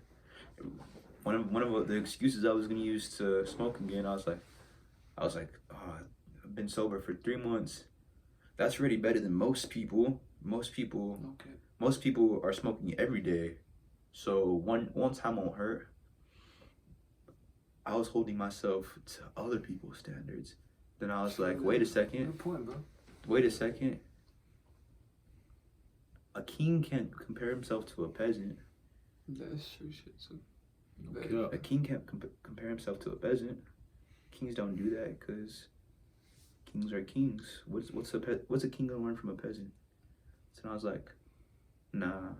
Speaker 2: One of the excuses I was gonna use to smoke again, I was like, oh, I've been sober for 3 months. That's already better than most people. Most people are smoking every day. So one time won't hurt. I was holding myself to other people's standards. Then I was like, wait a second.
Speaker 3: Good point, bro.
Speaker 2: Wait a second. A king can't compare himself to a peasant.
Speaker 3: That's true shit, so.
Speaker 2: A king can't compare himself to a peasant. Kings don't do that because kings are kings. What's a king gonna learn from a peasant? So I was like, nah,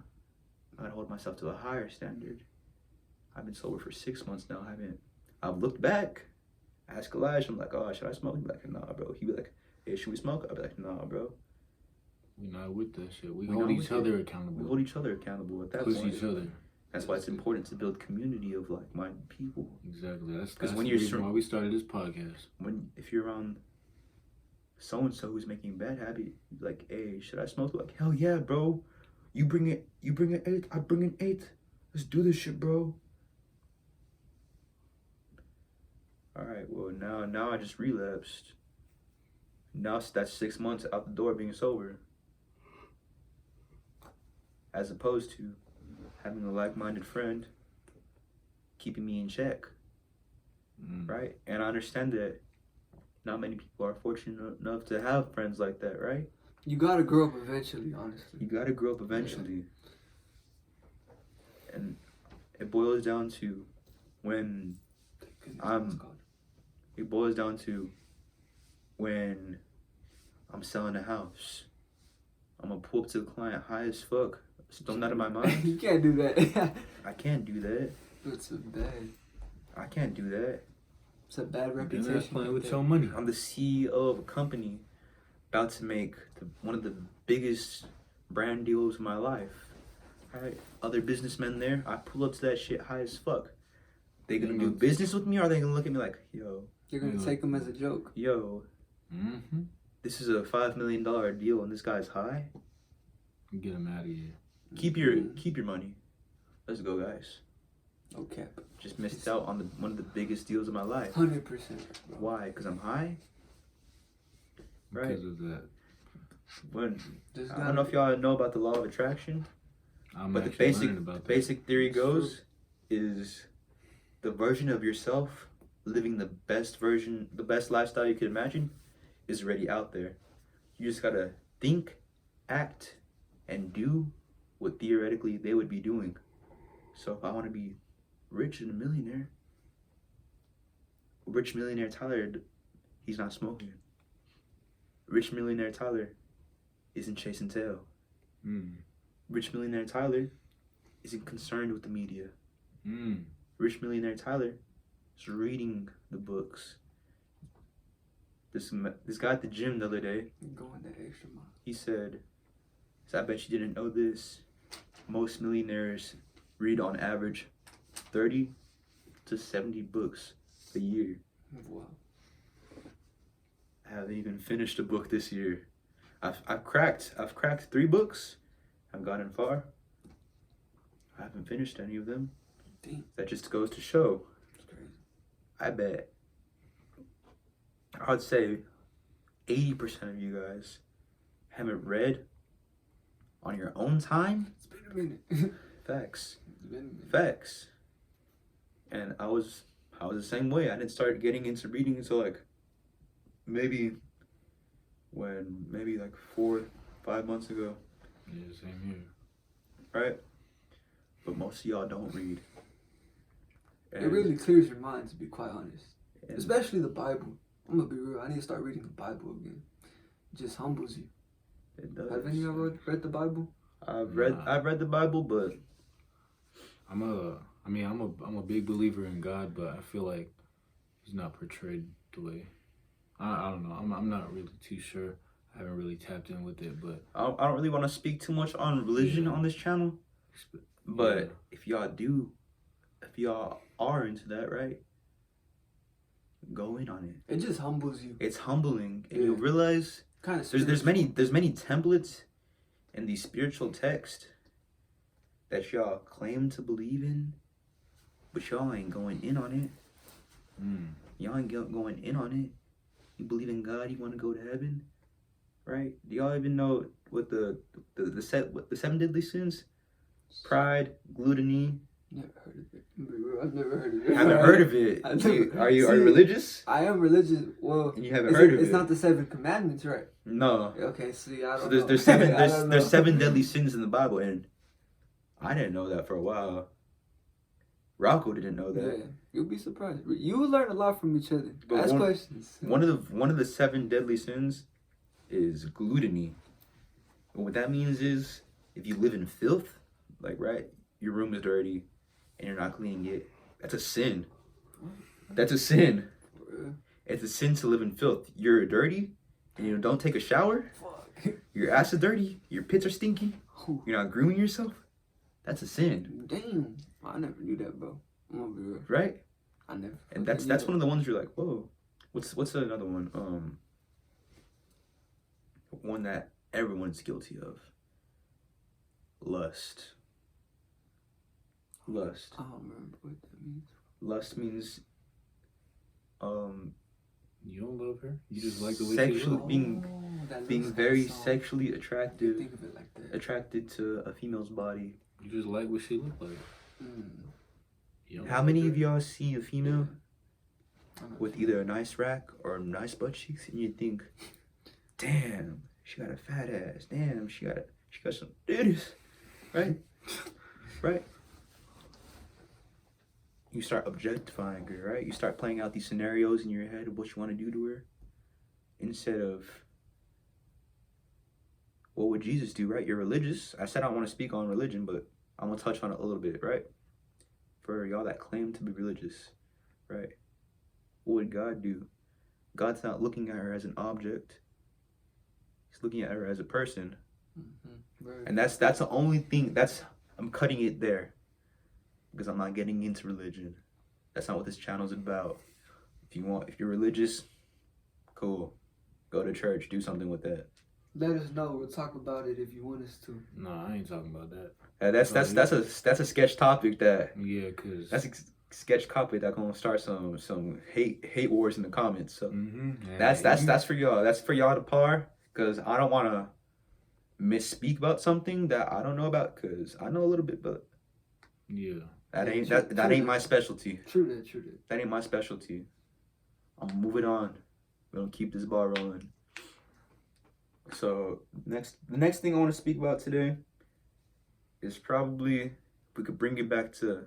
Speaker 2: I'd hold myself to a higher standard. I've been sober for 6 months now. I've looked back. Ask Elijah, I'm like, oh, should I smoke? He'd be like, nah, bro. He'd be like, hey, should we smoke? I'd be like, nah, bro.
Speaker 1: We're not with that shit. We hold each other accountable.
Speaker 2: We hold each other accountable at that
Speaker 1: point.
Speaker 2: Push
Speaker 1: each other.
Speaker 2: That's why it's important to build community of like-minded people.
Speaker 1: Exactly. That's when the reason why we started this podcast.
Speaker 2: If you're around so-and-so who's making a bad habit, like, hey, should I smoke? Like, hell yeah, bro. You bring an 8, I bring an 8. Let's do this shit, bro. All right, well, now I just relapsed. Now that's 6 months out the door being sober. As opposed to having a like-minded friend keeping me in check, right? And I understand that not many people are fortunate enough to have friends like that, right?
Speaker 3: You gotta grow up eventually, honestly.
Speaker 2: You gotta grow up eventually. Yeah. And it boils down to when I'm selling a house. I'm gonna pull up to the client high as fuck. stoned out of my mind.
Speaker 3: You can't do that.
Speaker 2: I can't do that.
Speaker 3: It's a bad.
Speaker 2: I can't do that.
Speaker 3: It's a bad
Speaker 1: Then
Speaker 3: reputation.
Speaker 1: that's playing with
Speaker 3: right
Speaker 1: your money.
Speaker 2: I'm the CEO of a company about to make one of the biggest brand deals of my life. Right? Other businessmen there, I pull up to that shit high as fuck. They gonna do business with me, or are they gonna look at me like, yo,
Speaker 3: You're gonna take them as a joke.
Speaker 2: yo, this is a $5 million deal and this guy's high?
Speaker 1: Get him out of here.
Speaker 2: Keep your money. Let's go, guys.
Speaker 3: Okay.
Speaker 2: Just missed out on one of the biggest deals of my life.
Speaker 3: 100%.
Speaker 2: Why? Because I'm high? Right.
Speaker 1: Because of that.
Speaker 2: I don't know if y'all know about the law of attraction, but the basic theory goes is the version of yourself living the best lifestyle you could imagine is already out there. You just gotta think, act, and do what theoretically they would be doing. So if I want to be rich and a millionaire, rich millionaire Tyler, he's not smoking. Rich millionaire Tyler isn't chasing tail. Rich millionaire Tyler isn't concerned with the media. Rich millionaire Tyler is reading the books. This guy at the gym the other day,
Speaker 3: Going the extra mile.
Speaker 2: he said, I bet you didn't know this, most millionaires read on average 30 to 70 books a year.
Speaker 3: Wow.
Speaker 2: I haven't even finished a book this year. I've cracked 3 books. I've gotten far. I haven't finished any of them.
Speaker 3: Damn.
Speaker 2: That just goes to show.
Speaker 3: That's crazy.
Speaker 2: I bet I'd say 80% of you guys haven't read on your own time.
Speaker 3: It's been a minute.
Speaker 2: Facts.
Speaker 3: It's been a minute.
Speaker 2: Facts. And I was the same way. I didn't start getting into reading until maybe 4-5 months ago.
Speaker 1: Yeah, same here.
Speaker 2: Right? But most of y'all don't read.
Speaker 3: It really clears your mind, to be quite honest. Especially the Bible. I'm gonna be real. I need to start reading the Bible again. It just humbles you.
Speaker 2: It does.
Speaker 3: Have any of you read the Bible?
Speaker 2: I've read the Bible, but
Speaker 1: I'm a big believer in God, but I feel like he's not portrayed the way. I don't know. I'm not really too sure. I haven't really tapped in with it, but
Speaker 2: I don't really want to speak too much on religion on this channel. But if y'all are into that, right? Go in on it.
Speaker 3: It just humbles you.
Speaker 2: It's humbling, and you'll realize
Speaker 3: Kind of.
Speaker 2: there's many templates in the spiritual text that y'all claim to believe in, but y'all ain't going in on it. Y'all ain't going in on it. You believe in God, you want to go to heaven, right? Do y'all even know what the 7 deadly sins? Pride, gluttony.
Speaker 3: Never heard of it. I've never heard of it.
Speaker 2: Haven't heard of it. Are you religious?
Speaker 3: I am religious. Well,
Speaker 2: And you haven't heard of it.
Speaker 3: It's not the 7 commandments, right?
Speaker 2: No.
Speaker 3: Okay, see, I don't
Speaker 2: So
Speaker 3: know.
Speaker 2: there's 7 deadly sins in the Bible, and I didn't know that for a while. Rocco didn't know that.
Speaker 3: Yeah, you'll be surprised. You will learn a lot from each other.
Speaker 2: But
Speaker 3: Ask questions.
Speaker 2: One of the 7 deadly sins is gluttony. And what that means is if you live in filth, right, your room is dirty and you're not cleaning it, that's a sin. That's a sin. It's a sin to live in filth. You're dirty and you don't take a shower.
Speaker 3: Fuck.
Speaker 2: Your ass is dirty. Your pits are stinky. You're not grooming yourself. That's a sin.
Speaker 3: Damn. I never knew that, bro. I'm gonna be real.
Speaker 2: Right?
Speaker 3: I never.
Speaker 2: And that's one of the ones you're like, whoa. What's another one? One that everyone's guilty of. Lust.
Speaker 3: I don't remember what that means.
Speaker 2: Lust means
Speaker 1: you don't love her. You just like the way she
Speaker 2: sexually
Speaker 1: looks.
Speaker 2: being very sexually attractive.
Speaker 3: Think of it like that.
Speaker 2: Attracted to a female's body.
Speaker 1: You just like what she looked like.
Speaker 2: How many of y'all see a female with either a nice rack or nice butt cheeks, and you think, damn, she got a fat ass. Damn, she got some titties, right? Right. You start objectifying her, right? You start playing out these scenarios in your head of what you want to do to her, instead of what would Jesus do, right? You're religious. I said I want to speak on religion, but I'm going to touch on it a little bit, right? For y'all that claim to be religious, right? What would God do? God's not looking at her as an object. He's looking at her as a person.
Speaker 3: Right.
Speaker 2: And that's the only thing, I'm cutting it there. Because I'm not getting into religion. That's not what this channel's about. If you're religious, cool. Go to church, do something with that.
Speaker 3: Let us know. We'll talk about it if you want us to.
Speaker 1: No, I ain't talking about that.
Speaker 2: That's a sketch topic that.
Speaker 1: Yeah, cause
Speaker 2: that's a sketch topic that gonna start some hate wars in the comments. So that's for y'all. That's for y'all to par. Cause I don't want to misspeak about something that I don't know about. Cause I know a little bit, but
Speaker 1: yeah,
Speaker 2: that ain't my specialty.
Speaker 3: True that.
Speaker 2: That ain't my specialty. I'm moving on. We're gonna keep this ball rolling. So the next thing I want to speak about today is probably we'll take it back to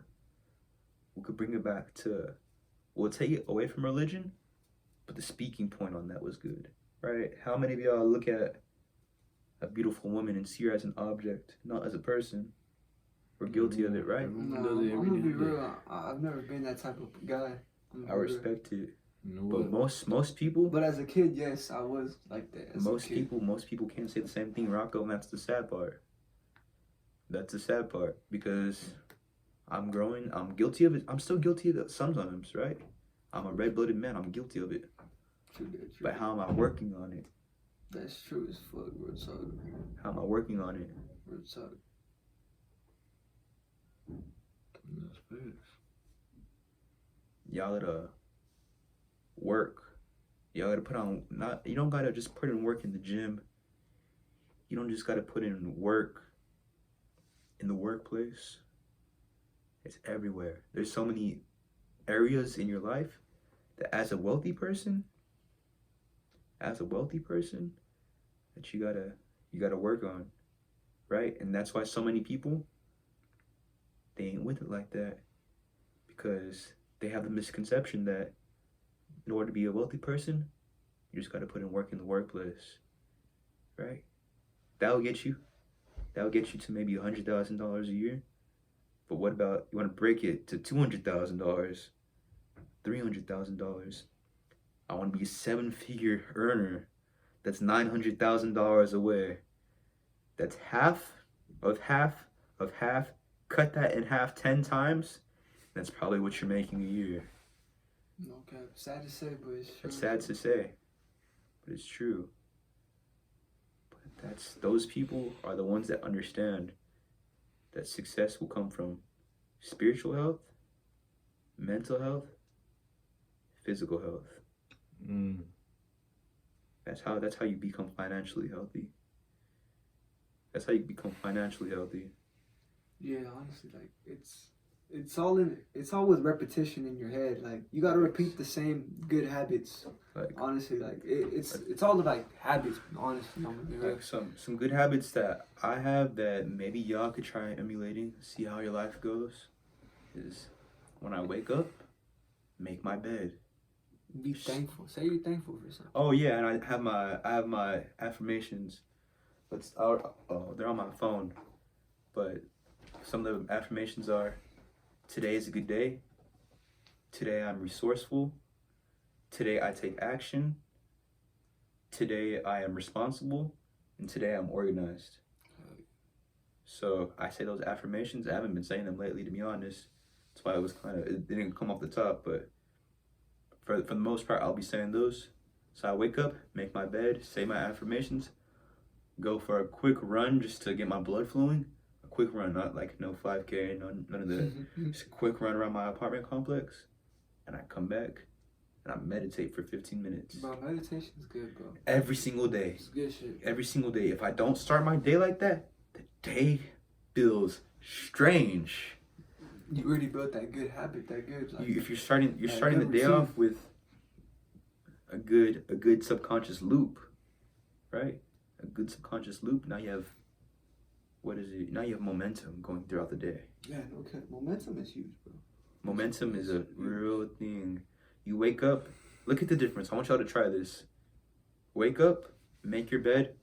Speaker 2: we'll take it away from religion, but the speaking point on that was good, right? How many of y'all look at a beautiful woman and see her as an object, not as a person? We're guilty of it, right?
Speaker 3: No, I'm gonna be real. I've never been that type of guy.
Speaker 2: I respect it.
Speaker 1: No,
Speaker 2: But most people.
Speaker 3: But as a kid, yes, I was like that.
Speaker 2: Most people can't say the same thing, Rocco, and that's the sad part. That's the sad part because I'm growing. I'm guilty of it. I'm still guilty of it sometimes, right? I'm a red-blooded man. I'm guilty of it.
Speaker 3: True.
Speaker 2: But how am I working on it?
Speaker 3: That's true as fuck. Real talk.
Speaker 2: How am I working on it?
Speaker 3: Real talk.
Speaker 1: That's facts.
Speaker 2: Y'all gotta work. Y'all gotta put on. You don't gotta just put in work in the gym. You don't just gotta put in work in the workplace. It's everywhere. There's so many areas in your life that as a wealthy person that you gotta work on, right? And that's why so many people, they ain't with it like that, because they have the misconception that in order to be a wealthy person, you just gotta put in work in the workplace, right? That'll get you to maybe $100,000 a year. But what about, you want to break it to $200,000, $300,000? I want to be a 7-figure earner. That's $900,000 away. That's half of half of half. Cut that in half 10 times. That's probably what you're making a year.
Speaker 3: Okay, sad to say, but it's true.
Speaker 2: It's sad to say, but it's true. But those people are the ones that understand that success will come from spiritual health, mental health, physical health. That's how you become financially healthy.
Speaker 3: Yeah, honestly, like it's all with repetition in your head. Like you gotta repeat the same good habits.
Speaker 2: Like
Speaker 3: honestly, like it's all about habits. Honestly,
Speaker 2: like some good habits that I have that maybe y'all could try emulating. See how your life goes. Is when I wake up, make my bed.
Speaker 3: Be thankful. Say you're thankful for something.
Speaker 2: Oh yeah, and I have my affirmations. But they're on my phone. But some of the affirmations are: today is a good day. Today I'm resourceful. Today I take action. Today I am responsible. And today I'm organized. So I say those affirmations. I haven't been saying them lately, to be honest. That's why it didn't come off the top. But for the most part, I'll be saying those. So I wake up, make my bed, say my affirmations, go for a quick run just to get my blood flowing. A quick run, not like no 5K, none of that. Just a quick run around my apartment complex. And I come back and I meditate for 15 minutes.
Speaker 3: Bro, meditation's good, bro.
Speaker 2: Every single day.
Speaker 3: It's good shit.
Speaker 2: Every single day. If I don't start my day like that, the day feels strange.
Speaker 3: You already built that good habit, that good. Like,
Speaker 2: If you're starting the day off with a good subconscious loop, right? A good subconscious loop. Now you have, now you have momentum going throughout the day.
Speaker 3: Yeah, okay. Momentum is huge, bro.
Speaker 2: Momentum is a real thing. You wake up, look at the difference. I want y'all to try this. Wake up, make your bed,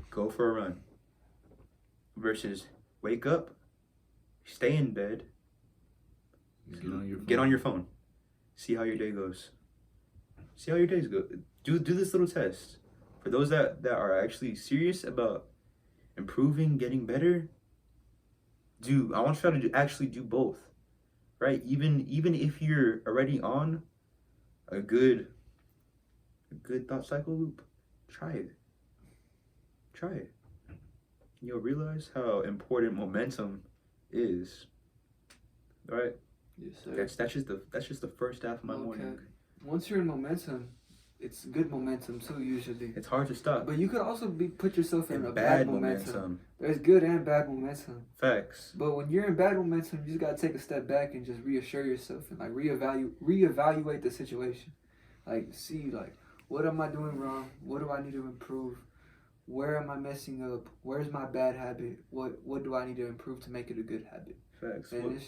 Speaker 2: go for a run. Versus wake up, stay in bed, get on your phone, see how your day goes. See how your days go. Do this little test. For those that are actually serious about improving, getting better, I want you to actually do both. Right? Even if you're already on a good thought cycle loop, try it. You'll realize how important momentum is. Right?
Speaker 3: Yes, sir.
Speaker 2: That's just the first half of my morning.
Speaker 3: Once you're in momentum, it's good momentum too. Usually,
Speaker 2: it's hard to stop.
Speaker 3: But you could also put yourself in a bad momentum. There's good and bad momentum.
Speaker 2: Facts.
Speaker 3: But when you're in bad momentum, you just gotta take a step back and just reassure yourself and like reevaluate the situation. Like, see, like, what am I doing wrong? What do I need to improve? Where am I messing up? Where's my bad habit? What do I need to improve to make it a good habit?
Speaker 2: Facts.
Speaker 3: And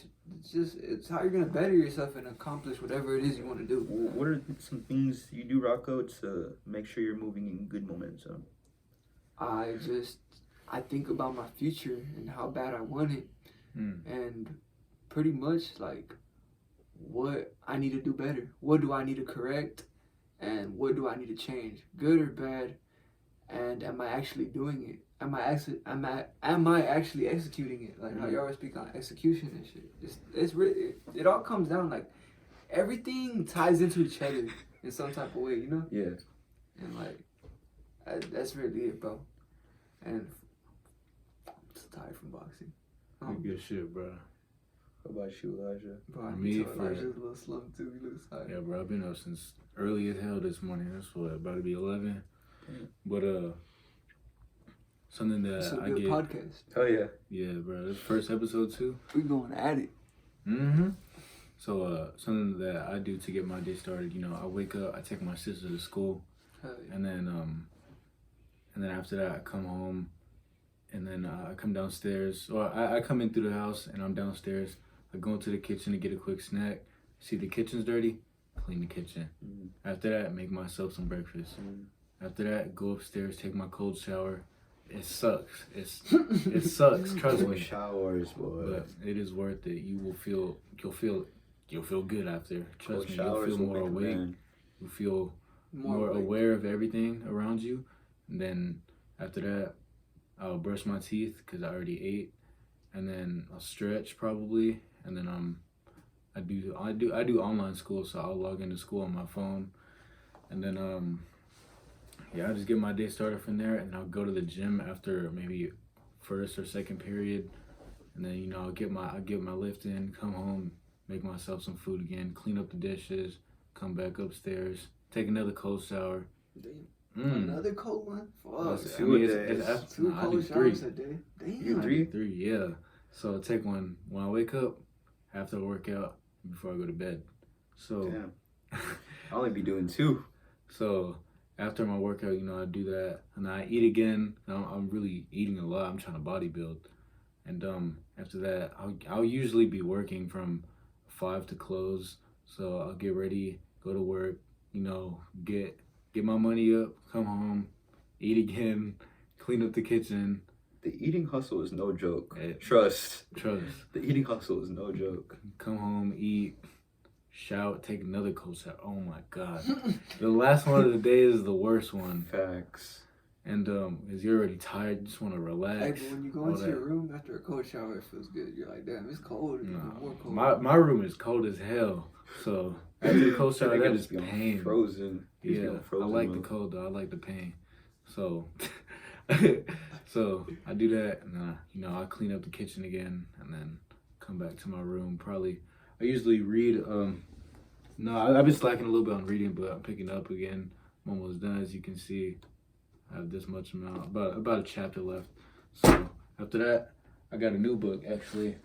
Speaker 3: it's how you're gonna better yourself and accomplish whatever it is you want to do.
Speaker 2: What are some things you do, Rocco, to make sure you're moving in good momentum?
Speaker 3: I think about my future and how bad I want it, and pretty much like what I need to do better. What do I need to correct, and what do I need to change, good or bad? And am I actually doing it? Am I actually executing it? Like how you always speak on execution and shit. It's really it all comes down like everything ties into each other in some type of way, you know?
Speaker 2: Yeah.
Speaker 3: And like that's really it, bro. And I'm just tired from boxing.
Speaker 1: Good shit, bro.
Speaker 2: How about you, Elijah?
Speaker 3: Bro, Elijah's a little slumped too. He looks tired.
Speaker 1: Yeah, bro. I've been up since early as hell this morning. That's what about to be 11. But something that
Speaker 3: it's a
Speaker 1: I
Speaker 3: good
Speaker 1: get.
Speaker 3: Podcast.
Speaker 2: Oh yeah.
Speaker 1: Yeah, bro. This first episode too.
Speaker 3: We going at it.
Speaker 1: So something that I do to get my day started, you know, I wake up, I take my sister to school, and then after that I come home, and then I come downstairs, or I come in through the house and I'm downstairs. I go into the kitchen to get a quick snack. See the kitchen's dirty, clean the kitchen. After that, make myself some breakfast. After that, go upstairs, take my cold shower. It sucks. It sucks. Trust me.
Speaker 2: Showers, boy.
Speaker 1: But it is worth it. You'll feel good after. Trust me. You'll feel more awake. You feel more aware of everything around you. And then after that, I'll brush my teeth because I already ate, and then I'll stretch probably, and then I do online school, so I'll log into school on my phone, and then I'll just get my day started from there, and I'll go to the gym after maybe first or second period, and then, you know, I'll get my lift in, come home, make myself some food again, clean up the dishes, come back upstairs, take another cold shower.
Speaker 3: Another cold one?
Speaker 1: Fuck. It's
Speaker 3: two cold showers a day. Damn.
Speaker 2: You three?
Speaker 1: Three, yeah. So I'll take one when I wake up, after I work out, before I go to bed. So
Speaker 2: damn. I'll only be doing 2.
Speaker 1: So after my workout, you know, I do that, and I eat again. I'm really eating a lot. I'm trying to bodybuild, and after that, I'll usually be working from 5 to close. So I'll get ready, go to work, you know, get my money up, come home, eat again, clean up the kitchen.
Speaker 2: The eating hustle is no joke. Trust.
Speaker 1: The
Speaker 2: eating hustle is no joke.
Speaker 1: Come home, eat, shout, take another cold shower. Oh my God. The last one of the day is the worst one.
Speaker 2: Facts.
Speaker 1: And because you're already tired, you just want to relax.
Speaker 3: Hey, but when you go into your room after a cold shower, it feels good. You're like, damn, it's cold.
Speaker 1: No,
Speaker 3: more cold.
Speaker 1: my room is cold as hell. So after the cold shower, that is
Speaker 2: be
Speaker 1: pain.
Speaker 2: Frozen.
Speaker 1: Yeah, I like the cold though. I like the pain. So, so I do that, and you know, I clean up the kitchen again, and then come back to my room. Probably, I usually read. I've been slacking a little bit on reading, but I'm picking up again. I'm almost done, as you can see. I have this much amount, about a chapter left. So after that, I got a new book actually.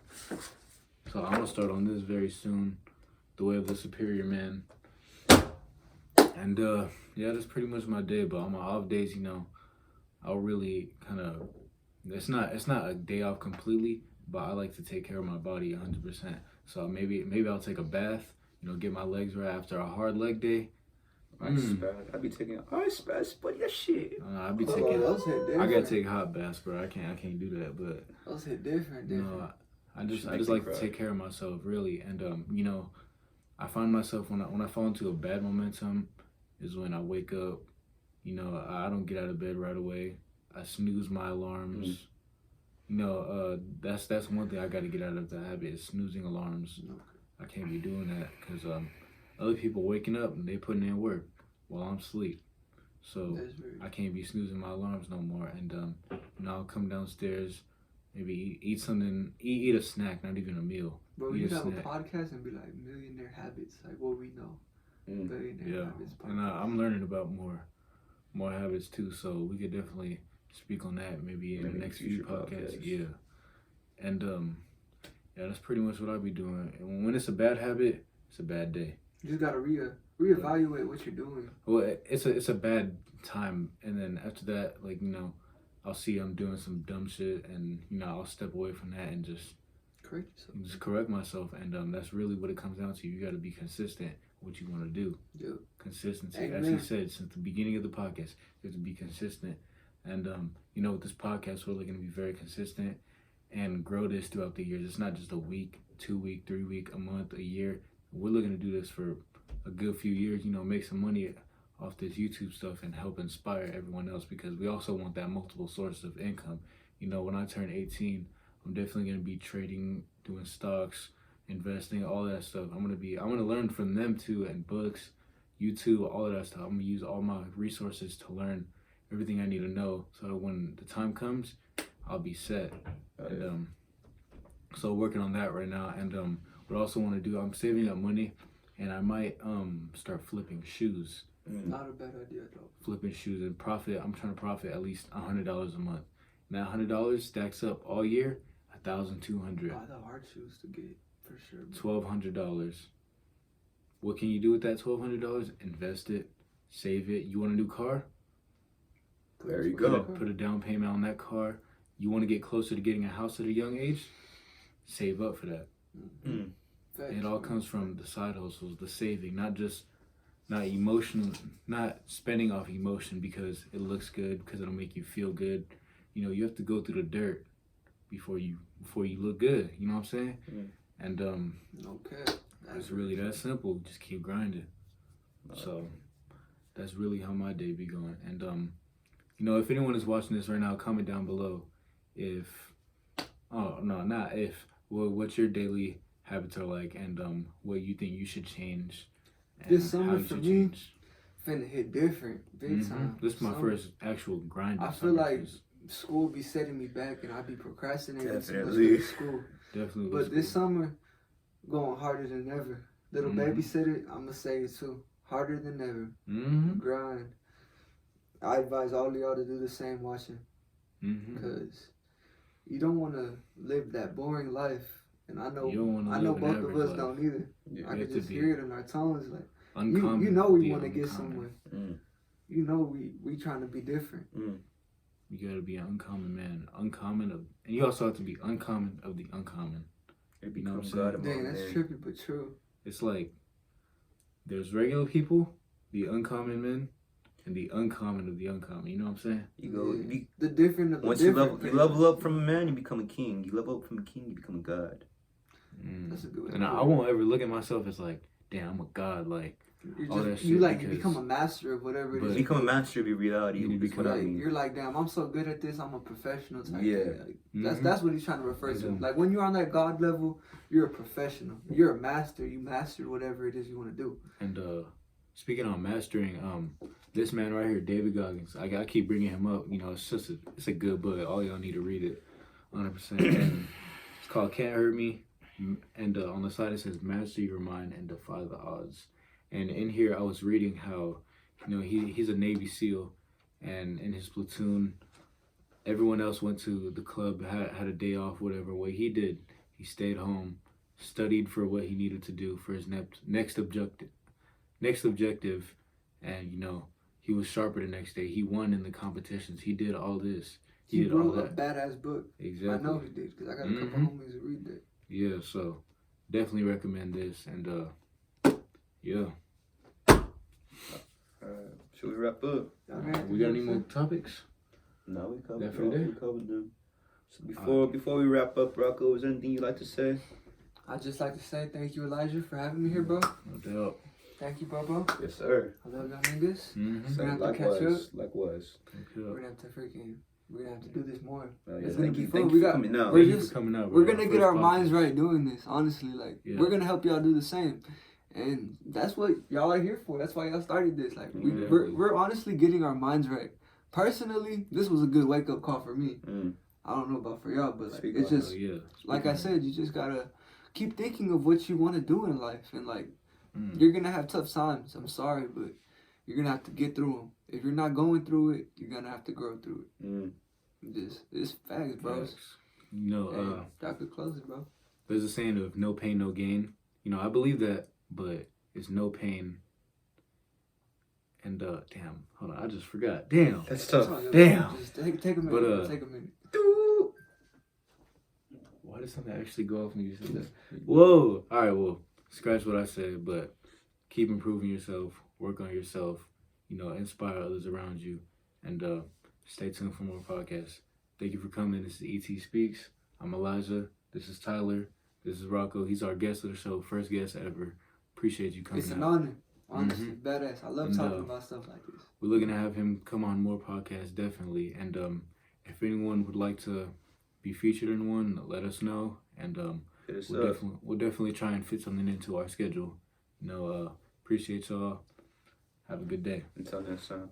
Speaker 1: So I'm gonna start on this very soon. The Way of the Superior Man. And yeah, that's pretty much my day. But on my off days, you know, I'll really kind of, it's not a day off completely, but I like to take care of my body 100%. So maybe I'll take a bath, you know, get my legs right after a hard leg day,
Speaker 2: I'd be taking ice baths, but yeah, shit.
Speaker 1: I'd be
Speaker 3: Oh,
Speaker 1: taking.
Speaker 3: those hit different.
Speaker 1: I gotta take hot baths, bro. I can't do that. But
Speaker 3: Those hit different.
Speaker 1: you know, I just
Speaker 2: Make me
Speaker 1: like
Speaker 2: cry.
Speaker 1: to take care of myself, really. And you know, I find myself when I fall into a bad momentum is when I wake up. You know, I don't get out of bed right away. I snooze my alarms. You know, that's one thing I got to get out of the habit is snoozing alarms. I can't be doing that because other people waking up and they putting in work while I'm asleep. So I can't be snoozing my alarms no more. And you know, I'll come downstairs, maybe eat something, eat a snack, not even a meal.
Speaker 3: Bro, we
Speaker 1: Eat
Speaker 3: could
Speaker 1: a
Speaker 3: have a
Speaker 1: snack.
Speaker 3: podcast and be like millionaire habits, like what we know. Millionaire habits.
Speaker 1: And I'm learning about more habits too. So we could definitely speak on that maybe in the next few podcasts. Yeah. And yeah, that's pretty much what I'll be doing. And when it's a bad habit, it's a bad day.
Speaker 3: You just gotta reevaluate what you're doing.
Speaker 1: Well, it's a bad time, and then after that, like, you know, I'll see I'm doing some dumb shit, and you know, I'll step away from that and just correct myself. And that's really what it comes down to. You got to be consistent with what you want to do.
Speaker 3: Yeah.
Speaker 1: Consistency,
Speaker 3: Amen.
Speaker 1: as you said since the beginning of the podcast, you have to be consistent. And you know, with this podcast, we're looking to be very consistent and grow this throughout the years. It's not just a week, 2 week, 3 week, a month, a year. We're looking to do this for a good few years, you know, make some money off this YouTube stuff and help inspire everyone else, because we also want that multiple source of income. You know, when I turn 18, I'm definitely going to be trading, doing stocks, investing, all that stuff. I'm going to learn from them too, and books, YouTube, all of that stuff. I'm going to use all my resources to learn everything I need to know, so that when the time comes, I'll be set. And so working on that right now. And what I also want to do, I'm saving up money, and I might start flipping shoes.
Speaker 3: Not a bad idea though.
Speaker 1: Flipping shoes and profit. I'm trying to profit at least $100 a month. And that $100 stacks up all year, $1,200.
Speaker 3: Buy the hard shoes to get for sure.
Speaker 1: $1,200. What can you do with that $1,200? Invest it, save it. You want a new car?
Speaker 2: There you go.
Speaker 1: Put a down payment on that car. You want to get closer to getting a house at a young age? Save up for that. It all comes from the side hustles, the saving, not emotional, not spending off emotion because it looks good, because it'll make you feel good. You know, you have to go through the dirt before you look good. You know what I'm saying? And
Speaker 3: Okay.
Speaker 1: it's really that simple. Just keep grinding. So that's really how my day be going. And you know, if anyone is watching this right now, comment down below what your daily habits are like, and what you think you should change.
Speaker 3: This summer for me, finna hit different, big time.
Speaker 1: This is my first actual grind.
Speaker 3: I feel like school be setting me back, and I be procrastinating
Speaker 2: Definitely.
Speaker 3: too much with school.
Speaker 1: Definitely.
Speaker 3: But this summer, going harder than ever. Little babysitter, I'ma say it too. Harder than ever. Grind. I advise all of y'all to do the same watching. Because you don't want to live that boring life. And I know both of us don't either.
Speaker 2: Yeah,
Speaker 3: I can just hear it in our tones. Like,
Speaker 1: uncommon,
Speaker 3: you know we want to get somewhere.
Speaker 2: You
Speaker 3: know we trying to be different.
Speaker 1: You gotta be an uncommon man. And you also have to be uncommon of the uncommon.
Speaker 2: You know what I'm saying?
Speaker 3: Dang, that's trippy but true.
Speaker 1: It's like there's regular people, the uncommon men, and the uncommon of the uncommon. You know what I'm saying?
Speaker 3: The different of the
Speaker 2: once
Speaker 3: different.
Speaker 2: you level up from a man, you become a king. You level up from a king, you become a god.
Speaker 3: That's a good way.
Speaker 1: And I won't ever look at myself as like, damn, I'm a god. Like,
Speaker 3: you become a master of whatever it is.
Speaker 2: You become a master of your reality.
Speaker 3: You're like, damn, I'm so good at this. I'm a professional type.
Speaker 2: Yeah.
Speaker 3: Like, that's what he's trying to refer to. Like, when you're on that God level, you're a professional. You're a master. You mastered whatever it is you want to do.
Speaker 1: And speaking on mastering, this man right here, David Goggins, I keep bringing him up. You know, it's a good book. All y'all need to read it, 100%. And it's called Can't Hurt Me. And on the side it says, master your mind and defy the odds. And in here I was reading how, you know, he's a Navy SEAL, and in his platoon, everyone else went to the club, had a day off, whatever. What he did, he stayed home, studied for what he needed to do for his next objective, and you know, he was sharper the next day. He won in the competitions. He did all this.
Speaker 3: He wrote a badass book.
Speaker 1: Exactly.
Speaker 3: I know he did, because I got a couple homies that read that.
Speaker 1: Yeah, so definitely recommend this. And yeah.
Speaker 2: Alright. Should we wrap up?
Speaker 1: We got any more topics?
Speaker 2: No, we covered
Speaker 1: That for today?
Speaker 2: We covered them. So before we wrap up, Rocco, is there anything you'd like to say?
Speaker 3: I'd just like to say thank you, Elijah, for having me here, bro.
Speaker 1: No doubt.
Speaker 3: Thank you, bro.
Speaker 2: Yes, sir.
Speaker 3: I love y'all niggas.
Speaker 1: Mm-hmm.
Speaker 3: We're gonna have to catch up.
Speaker 2: Likewise.
Speaker 3: We're gonna have to do this more.
Speaker 2: Oh, yeah.
Speaker 3: It's gonna
Speaker 2: Thank
Speaker 3: be
Speaker 2: you,
Speaker 3: fun.
Speaker 2: thank
Speaker 3: We
Speaker 2: you for
Speaker 3: got.
Speaker 2: coming out.
Speaker 3: We're
Speaker 1: Thank you
Speaker 3: just.
Speaker 1: for coming out, bro.
Speaker 3: We're gonna get our
Speaker 1: First
Speaker 3: minds
Speaker 1: podcast.
Speaker 3: right doing this. Honestly, like
Speaker 1: Yeah.
Speaker 3: we're gonna help y'all do the same, and that's what y'all are here for. That's why y'all started this. Like
Speaker 1: Yeah.
Speaker 3: we're honestly getting our minds right. Personally, this was a good wake up call for me.
Speaker 2: Mm.
Speaker 3: I don't know about for y'all, but like,
Speaker 2: Speak
Speaker 3: it's
Speaker 2: on
Speaker 3: just
Speaker 1: Oh, yeah.
Speaker 3: like I said, you just gotta keep thinking of what you want to do in life, and like you're gonna have tough times. I'm sorry, but you're gonna have to get through them. If you're not going through it, you're gonna have to grow through it.
Speaker 2: Mm.
Speaker 3: It's facts, bro.
Speaker 1: Facts. You know,
Speaker 3: Hey, I could close it, bro.
Speaker 1: there's a saying of no pain, no gain. You know, I believe that, but it's no pain. And damn, hold on, I just forgot. Damn.
Speaker 2: That's
Speaker 3: It's
Speaker 2: tough.
Speaker 3: all good.
Speaker 1: Damn.
Speaker 3: Just take a minute.
Speaker 1: But,
Speaker 3: bro. Take a minute.
Speaker 1: Why did something actually go off when you said that? Whoa. All right, well, scratch what I said, but keep improving yourself, work on yourself, you know, inspire others around you, and stay tuned for more podcasts. Thank you for coming. This is ET Speaks. I'm Elijah. This is Tyler. This is Rocco. He's our guest of the show, first guest ever. Appreciate you coming
Speaker 3: It's
Speaker 1: out.
Speaker 3: an honor. Honestly, badass. I love
Speaker 1: And,
Speaker 3: talking about stuff like this.
Speaker 1: We're looking to have him come on more podcasts, definitely. And if anyone would like to be featured in one, let us know. And
Speaker 2: Hit us
Speaker 1: we'll
Speaker 2: up.
Speaker 1: definitely try and fit something into our schedule. You know, appreciate y'all. Have a good day.
Speaker 2: Until next time.